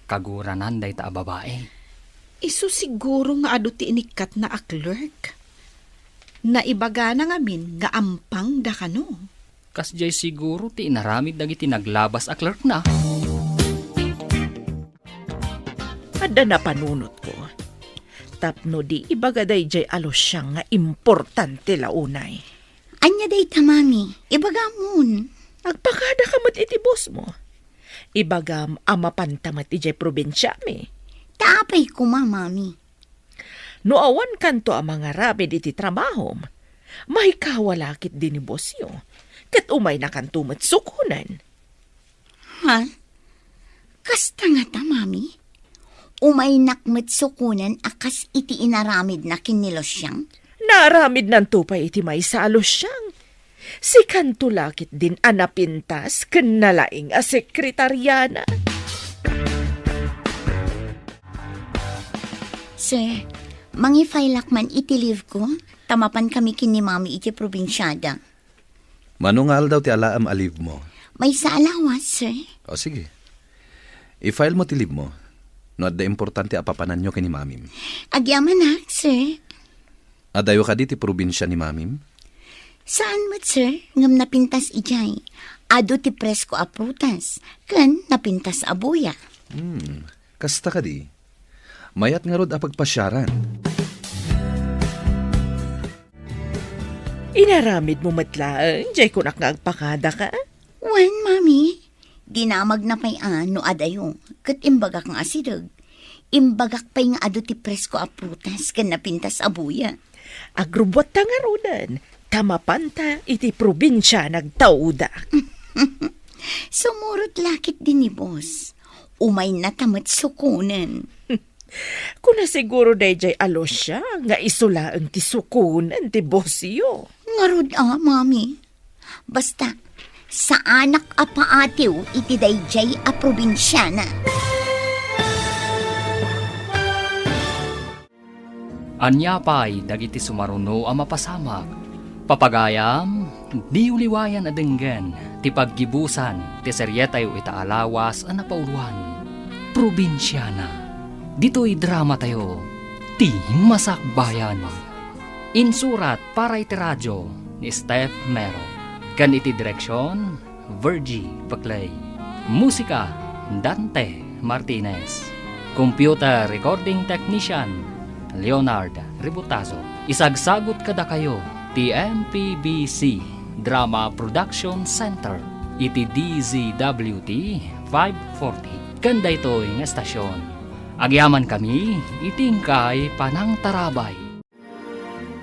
kaguranan day ta a babae. Isu siguro nga ado ti inikat na a clerk. Naibaga na ngamin nga ampang da kano. Kasjay siguro ti inaramid dagiti naglabas a clerk na. Ada na panunot ko. Tapno di ibagaday jay alosyang nga importante launay. Anya day ta, mami. Ibagamon. Agpakada ka mat iti boss mo. Ibagam amapantamat iti probinsya mi. Taapay ko, mami. No awan kanto ang mga rabid iti trabahom, mahikawalakit din ni bosyo. Kat umay na kanto mat sukunan. Ha? Kasta nga ta, mami. Umay nakmet sukunan akas iti inaramid na kinilosyang. Naramid ng tupay iti may sa alosyang. Si kanto lakit din anapintas ken nalaing a sekretaryana. Sir, mangifailak man iti leave ko, tamapan kami kini mami iti probinsyada. Manungal daw ti alaam aliv mo. May sa alawas, sir. O sige. I-file mo ti leave mo. No adda importante apapanan nyo kini mamim. Agyaman na, sir. Adayo ka di ti probinsya ni mamim. Saan mat, sir? Ngam napintas ijay. Ado ti presko a prutas. Kan napintas a buya. Kasta ka di. Mayat nga rod a pagpasyaran. Inaramid mo matlaan, jay kunak nga agpakada ka. Wen, mami. Dinamag na pay no adayo. Kat imbagak nga asidag. Imbagak pay nga ado ti presko a prutas. Kan napintas a buya. Agrubot ta nga rodan. Tamapanta iti probinsya nagtauda. Sumurot lakit din ni boss. Umay na tamat sukunan. Kuna siguro dayjay alosya nga isula ang tisukunan ti bosyo. Ngarod mami. Basta, sa anak a paatiw iti dayjay a probinsyana. Anya pay dagiti sumaruno ang mapasamak, Papagayam, di uliwayan adenggan, ti paggibusan, ti seryetayo itaalawas ang napauluan. Probinsyana, dito'y drama tayo, ti Masakbayan. Insurat para iti radyo ni Steph Mero. Kan iti direksyon, Virgie Baclay. Musika, Dante Martinez. Computer Recording Technician, Leonard Ributazo. Isagsagot kada kayo, TMPBC Drama Production Center, iti DZWT 540. Kanda ito'y nga estasyon. Agyaman kami, itingkay panang tarabay.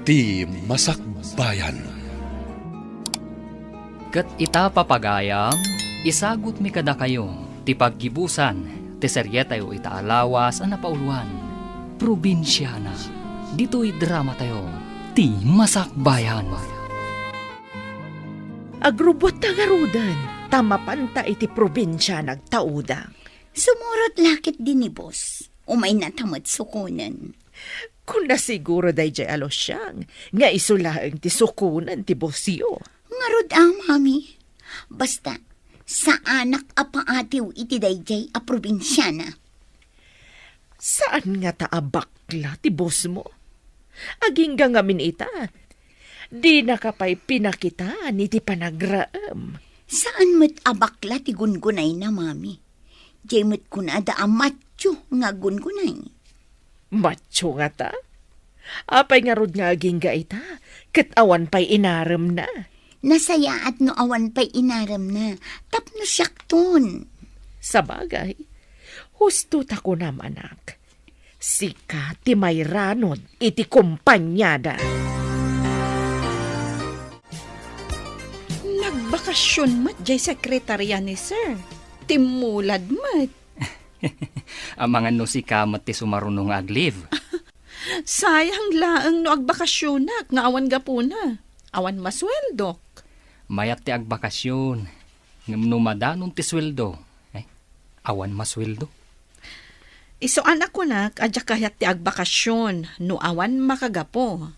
Ti Masakbayan. Kat ita papagayam, isagot mi kada kayo, ti paggibusan, ti seryetayo itaalawas ang napauluan. Probinsyana, dito'y drama tayo, ti Masakbayan. Agrubot ta garudan, tamapanta iti probinsya nagtaudang. Sumurot lakit din ni boss. Umay natamad sukunan. Kung nasiguro day jay alosyang, nga isulaang ti sukunan ti bosyo. Ngarod mami. Basta, sa anak apaatiw iti dayjay a probinsyana. Saan nga taabakla ti boss mo? Aging gangamin ita. Di nakapay pinakitaan iti panagraam. Saan mo't abakla ti gungunay na mami? Jay mo't kunada a matyo nga gungunay. Macho nga ta? Apay nga rod nga aging ga ita, kat awan pa'y inaram na. Nasaya at no awan pa'y inaram na, tapno syakton. Sa bagay, husto ta ko naman anak. Sika ti may ranod iti kumpanyada. Nagbakasyon mat jay sekretarya ni sir. Timulad mat. Ang mga no si kamat ti sumarunong agliv. Sayang laang no agbakasyonak nga awan gapuna. Awan masweldok. Mayat ti agbakasyon, ngam numadanon ti sweldo. Awan masweldo. Iso anak ko nak, adya kayat ti agbakasyon, no awan makagapo.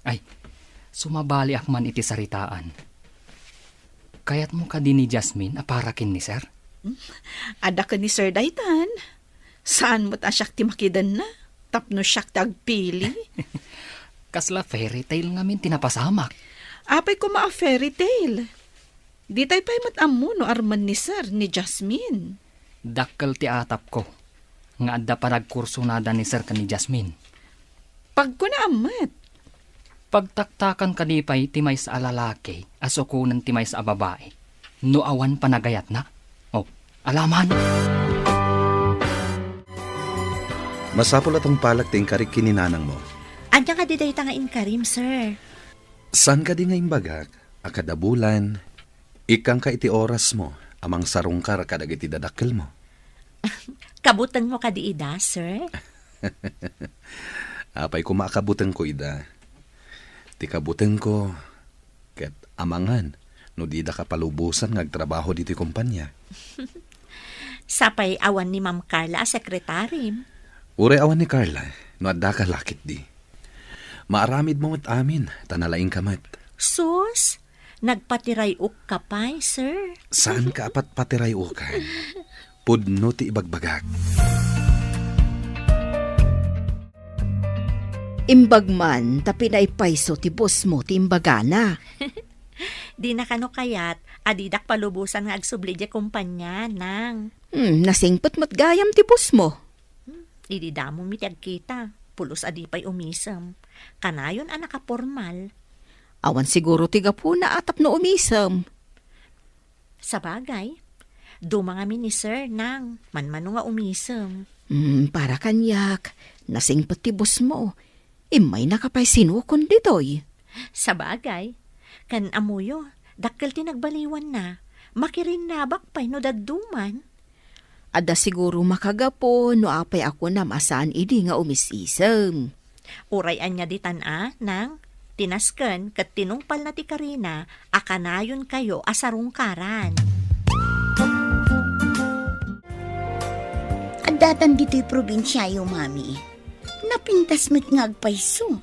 Ay, sumabali akman iti saritaan. Kayat mo ka din ni Jasmine aparakin ni sir? Ada ka ni Sir Daytan. Saan mo ta siyak ti makidan na? Tapno siyak ti agpili. Kasla fairy tale ngamin tinapasamak. Apay ko maa fairy tale. Di tayo pa'y matamu no arman ni Sir ni Jasmine. Dakkel ti atap ko. Nga adda pa nagkurso nada ni Sir ka ni Jasmine. Pag ko na amat. Pagtaktakan kanipay timay sa alalaki, asukunan timay sa babae. No awan panagayat na. Oh, alaman. Masapol atong palag ting karik kininanang mo. Anya ka di day nga inkarim, sir. San ka di nga imbagak, akada bulan, ikang ka iti oras mo, amang sarungkar kadag iti dadakkel mo. Kabutan mo ka di ida, sir. Apay kumakabuteng ko ida. Ti kabuteng ko, ket amangan, no di da kapalubusan ngagtrabaho diti kumpanya. Sapay awan ni Ma'am Carla a sekretary. Ure awan ni Carla, no adda ka lakit di. Maaramid mo at amin, tanalaing kamat. Sus, nagpatiray ka pa'y, sir. Saan ka apat patiray ukan? Pudno ti ibagbagak. Imbagman, tapi na ipaiso ti boss mo ti imbagana. Di na kano kayat, adidak palubusan nga agsubli di kumpanya, nang. Nasingpot mat gayam ti boss mo. Ididamo mitag kita, pulos adipay umisam. Kanayon anak ka formal. Awan siguro ti gapuna atap no umisam. Sa bagay, dumangami ni sir, nang, manmano nga umisam. Para kanyak, nasingpot ti boss mo. Imay nakapay sinukon ditoy. Sa bagay, kan amuyo, dakkel ti nagbaliwan na, makirin nabak pa'y no dadduman. Ada siguro makagapo no apay ako na masaan idi nga umisisam. Urayan niya ditan nang, tinasken kat tinungpal na ti Karina, akanayon kayo asarungkaran. At datan dito'y probinsyayo, mami. Napintas mo't ngagpaiso.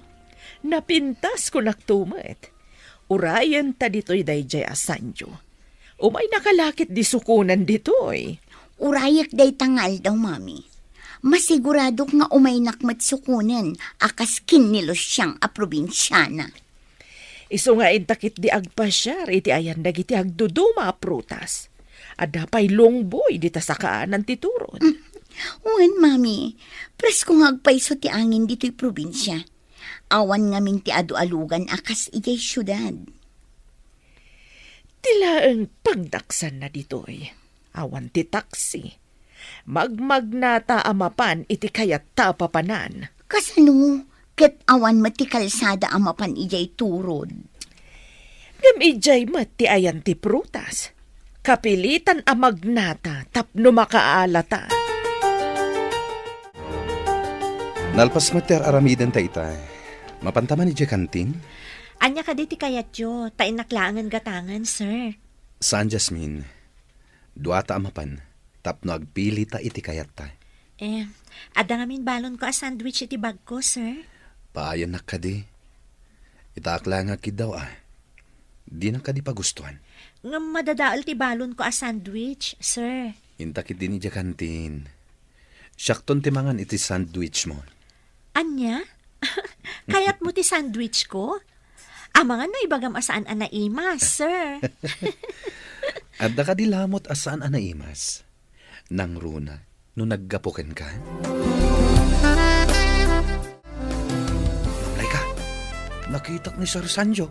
Napintas ko naktumet. Urayan ta dito'y dayjay asanjo. Umay nakalakit di sukunan dito'y. Urayak day tangal daw, mami. Masigurado nga umay nakmat sukunan akas kinilos siyang a probinsyana. Iso nga intakit di agpasyar, iti ayan dagiti agduduma a prutas. Adapay longboy di ta sa kaanan ti turod. Uwan, mami. Presko nga agpaiso ti angin dito'y probinsya. Awan ngamin ti adu-alugan akas ijay syudad. Tila ang pagdaksan na dito'y. Awan ti taksi. Magmagnata amapan iti kayat tapapanan. Kasano, ket awan mati kalsada amapan ijay turod. Ngam ijay ti ayan ti prutas. Kapilitan a magnata tapno makaalata. Nalpas mater aramidan ta itay. Mapantaman ni kantin? Anya ka diti kayat yo, tain naklangan gatangan, sir. Saan, Jasmine? Duata amapan. Tapno agpili ta iti kayat ta. Ada ngamin balon ko a sandwich iti bag ko, sir. Paayan na ka di. Itakla nga kid daw Di na ka di pagustuhan. Nga madadaal ti balon ko a sandwich, sir. Intakit din ni kantin. Syakton timangan iti sandwich mo. Anya? Kayat mo ti sandwich ko? Amangan no ibagam asaan anaimas, sir. Adda ka di lamot asaan anaimas. Nang runa, no naggapuken ka. Namlay ka, nakitak ni Sir Sanjo.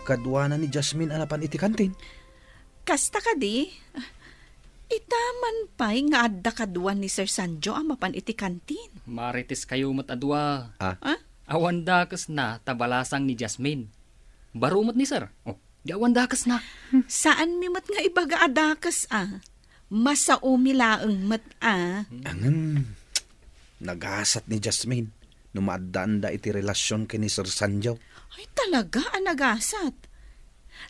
Kadwa na ni Jasmine anapan iti kantin. Kasta ka di? Itaman pa'y nga adda kaduan ni Sir Sanjo amapan iti kantin. Marites kayo matadwa. Ah? Awan dakas na tabalasang ni Jasmine. Barumot ni sir. Di awan dakas na. Saan mi mat nga ibaga adakas Masaumilaeng mat Angan, nagasat ni Jasmine. Numaadanda iti relasyon kay ni Sir Sanjo. Ay talaga anagasat.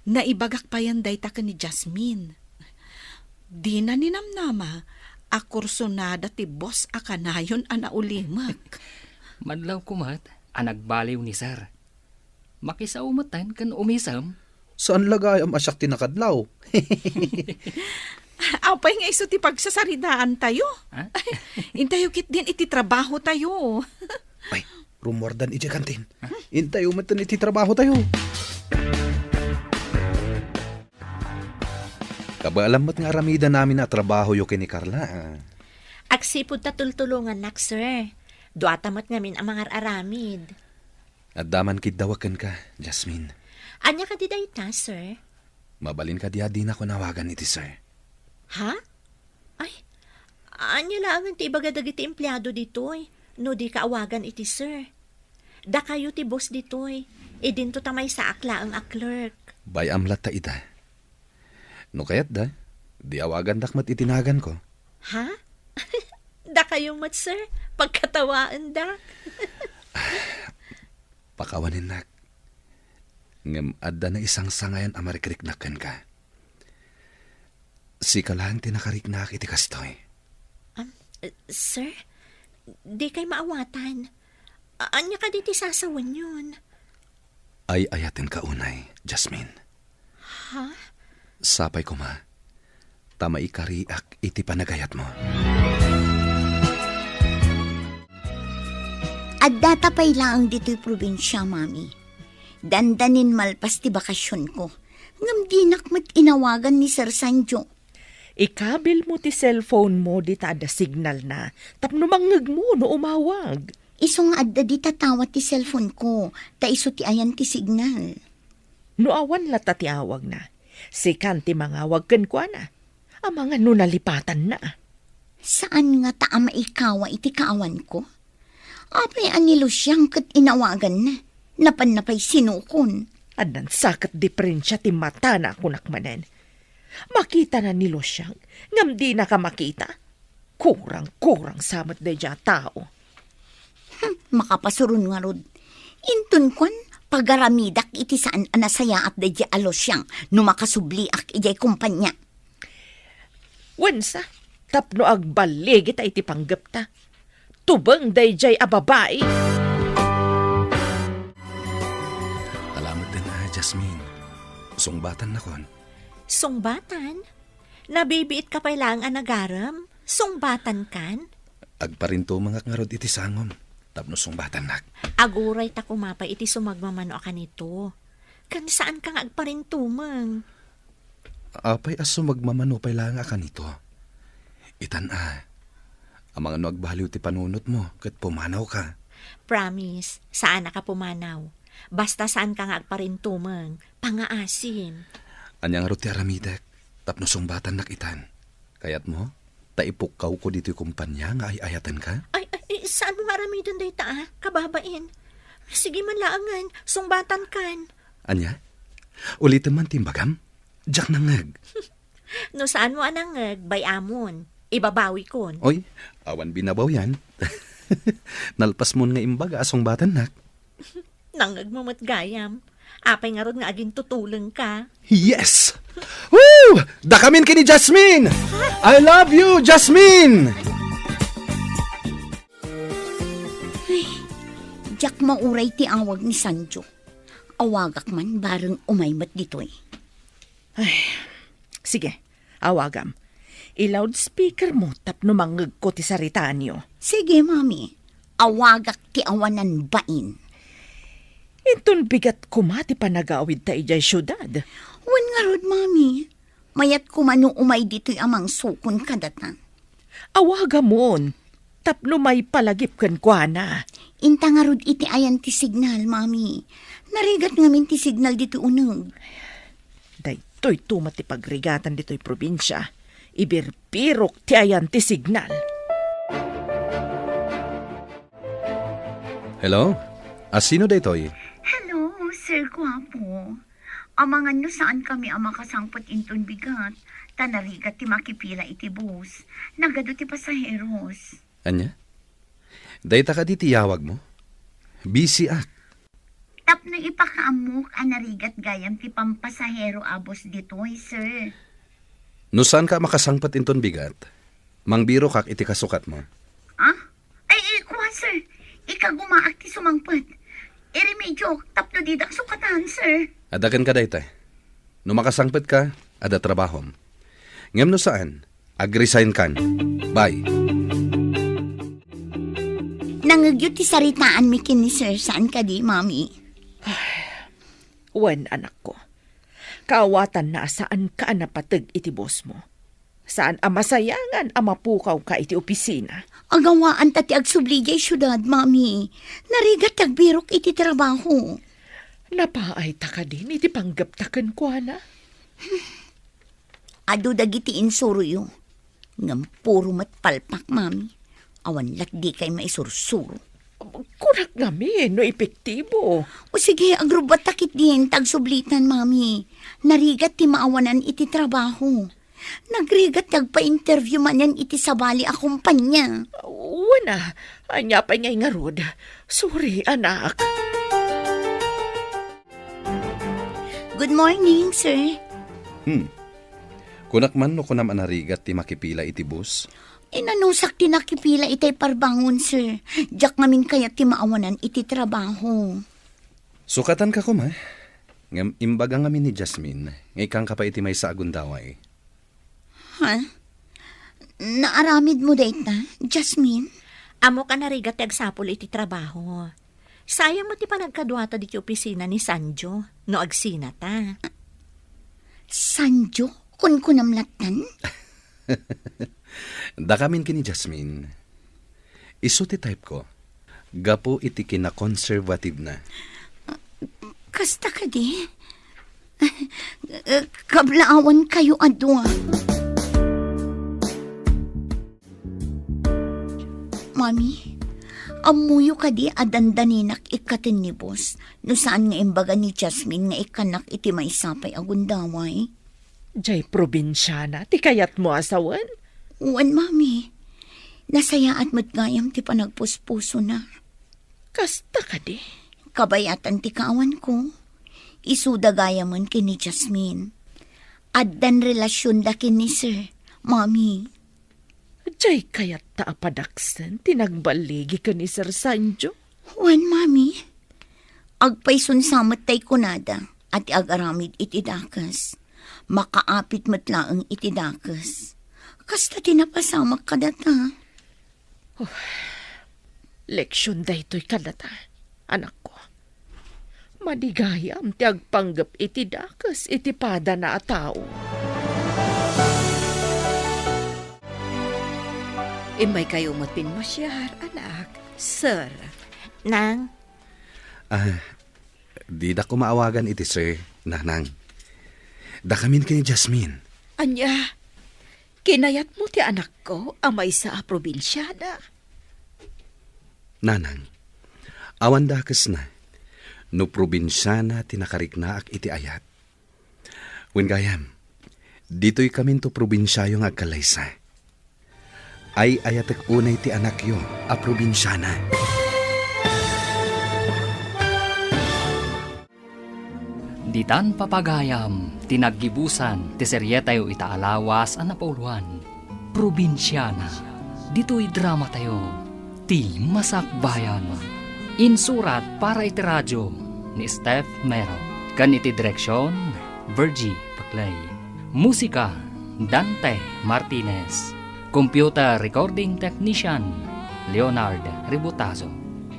Naibagak pa yan day ta ka ni Jasmine. Di na ninamnama, akursonada ti boss akanayon anaulimak. Madlaw kumat, anagbaliw ni sir. Makisaumatan kan umisam. Saan lagay ang asyak tinakadlaw? Apay nga iso ti pagsasaridaan tayo. Ha? Intayo kit din iti trabaho tayo. Ay, rumordan iti kantin. Intayo matan iti trabaho tayo. Kabaalam nga aramida namin na trabaho yo kay ni Carla. Agsipod ta tultulungan nak, sir. Duatamat ngamin ang mga aramid. At daman kidawakan ka, Jasmine. Anya ka di dayta, sir? Mabalin ka di na ko nawagan iti sir. Ha? Ay, anya lang ti ibagadag iti empleyado ditoy. No di kaawagan iti sir. Da kayo ti boss ditoy. Idinto tamay sa akla ang clerk. Bayamlat ta ita. No kayat da, di awagan dakmat itinagan ko. Ha? Da kayo mat, sir? Pagkatawaan da? Pakawanin nak. Ngam adda na isang sangayan amarikiriknakan ka. Si kalang tinakariknak iti kastoy. Sir? Di kay maawatan. Anya ka diti sasawan yun? Ay ayatin ka unay, Jasmine. Ha? Sapay ko ma. Tama ikariak iti panagayat mo. At datapay lang dito'y probinsya, mami. Dandanin malpas ti bakasyon ko. Ngam di nakmat inawagan ni Sir Sanjo. Ikabil mo ti cellphone mo di ta ada signal na. Tapno mangag mo no umawag. Isong adda di tatawat ti cellphone ko. Ta iso ti ayan ti signal. No awan lata ti awag na. Sikan ti mangawag ken kwa na. Ang mga no nalipatan na. Saan nga ta maikawa iti kaawan ko? Apay anilo siyang kat inawagan na. Napan-napay sinukon. Adan sakat diferensya ti mata na kunak manen. Makita na nilo siyang, ngam di na ka makita. Kurang-kurang samat da dya tao. Makapasurun nga rod. Intun kwan, pagaramidak iti saan anasaya at da dya alos siyang numakasubli ak ijay kumpanya. Wensa, tapno agbalig ita iti panggap ta. Tubang da dya ababae. Jasmine. Sungbatan na kon. Sungbatan? Nabibiit ka pa lang ang nagaram? Sungbatan kan? Agparinto mga ngarod iti sangom. Tapno sungbatan nak. Aguray ta kumapay iti sumagmamano ka nito. Kan saan ka nga agparintumang? Apay aso magmamanupay lang ka nito. Itan ang mga nagbaliw ti panunot mo kat pumanaw ka. Promise, saan na ka pumanaw? Basta saan ka nga agparintumang, pangaasin. Anyang roti aramidek, tapno sungbatan nakitan. Kayat mo, taipukaw ko dito yung kumpanya nga ay ayatan ka? Ay, saan mo nga ramidan day ta, kababain? Sige man laangan, sungbatan kan. Anya? Ulitin man timbagam? Diyak nangag. No saan mo anangag, bayamon. Ibabawi kon. Oy, awan binabaw yan. Nalpas mo nga imbaga asong batan nak. Nangag mo matgayam. Apay nga ron nga aging tutulong ka. Yes! Woo! Dakamin kini Jasmine! I love you, Jasmine! Jack mauray ti awag ni Sanjo. Awagak man bareng umaymat ditoy. Sige, awagam. I-loudspeaker mo tapno mangag ko ti sarita niyo. Sige, mami. Awagak ti awanan bain. Inton bigat kumati pa nagawid ta ijay syudad. Wan nga rod, mami. Mayat kumano umay dito'y amang sukon kadatan. Awagamon. Tapno may palagip kan kwa na. Inta nga rod iti ayan ti signal, mami. Narigat ngamin ti signal dito uneg. Daytoy tumati pagrigatan dito'y probinsya. Ibirpirok ti ayan ti signal. Hello? Sino daytoy? Hello, Sir Guapo. Amangan no saan kami ang makasangpot inton bigat. Tanarigat ti makipila iti bus. Nagado ti pasaheros. Anya? Dayta ka di tiyawag mo? Busy ak. Tapno ipakaamok ang narigat gayam ti pampasahero abos ditoy, sir. No saan ka makasangpat inton bigat? Mangbiro kak iti kasukat mo. Ah? Ay, kuha, sir. Ikagumaak ti sumangpot. Iremedyo, tapno didak sukatan, sir. Adakan ka dayta. No makasangpat ka, ada trabahom. Ngem no saan? Ag-resign kan. Bye. Nangagyo ti saritaan mi kini, sir. Saan ka di, mami? Wen, anak ko. Kaawatan na saan ka napatag iti boss mo. Saan amasayangan amapukaw ka iti opisina. Agawaan ta ti agsubligay syudad, mami. Narigat tagbirok iti trabaho. Napaay ta ka din iti panggaptakan ko na. Ado dagiti insuruyo. Ngam puro matpalpak, mami. Awan di kay maisursuro. Kurak ngamin, no epektibo. O sige, agrubat takit din, tagsublitan, mami. Narigat ti maawanan iti trabaho. Nagrigat tagpa-interview man yan iti sabali a kumpanya. Wana, anya pa ngay nga rod. Sorry, anak. Good morning, sir. Kunak man no kunam anarigat ti makipila iti bus. Inanusak ti nakipila itay parbangon, sir. Diyak ngamin kaya ti maawanan iti trabaho. Sukatan ka kuma. Ngam imbaga ngamin ni Jasmine. Ngay kang kapa iti may sa agundaway. Ha? Naaramid mo dayta, Jasmine? Amo ka narigat agsapol iti trabaho. Sayang mo ti panagkadwata di ti opisina ni Sanjo, no agsina ta. Sanjo? Kun kunamlatan? Dakamin kini Jasmine. Isu ti type ko. Gapo iti kina-conservative na. Kasta ka di? Kablaawan kayo adwa. Mami, amuyo ka di adandaninak ikatin ni boss. No saan nga imbaga ni Jasmine nga ikanak iti maisapay agundaway? Jay probinsyana, ti kayat mo asawan? Uwan, mami. Nasayaat mo't gayam ti panagpuspuso na. Kasta ka di? Kabayatan ti kaawan ko. Isuda gayamon kini Jasmine. Addan relasyon da kini sir, mami. Jay kayat ta apadaksan, tinagbaligi ka ni Sir Sanjo? Uwan, mami. Agpay sunsamat tay kunada. at agaramid iti dakas. Makaapit matlaang iti dakas. Kasta tinapasamak ka data. Leksyon daytoy kadata, anak ko. Madigayam ti agpanggap iti dakas iti pada na a tao. Imay kayo matpinmasyar, anak. Sir, Nang, Di da ko maawagan iti sir, nanang. Da kamin kay Jasmine. anya, kinayat mo ti anak ko amay sa probinsyana. Nanang, awan dakas na. No probinsyana tinakariknaak iti ayat. Wen gayam, dito'y kamin to probinsyayong agkalaysa. Ay ayatek unay ti anak yo, a probinsyana. Ditan papagayam, tinaggibusan, ti serye tayo itaalawas ang napauluan. Probinsyana, dito'y drama tayo, ti Masakbayan. Insurat para iti radyo ni Steph Mero. Kan iti direksyon, Virgie Paclay. Musika, Dante Martinez. Computer Recording Technician, Leonard Ributazo.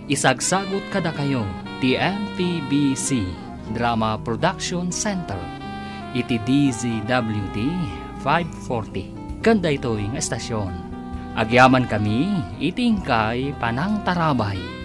Isagsagot kada kayo, ti MPBC Drama Production Center. Iti DZWD 540. Kanda ito yung estasyon. Agyaman kami, iting kay Panang Tarabay.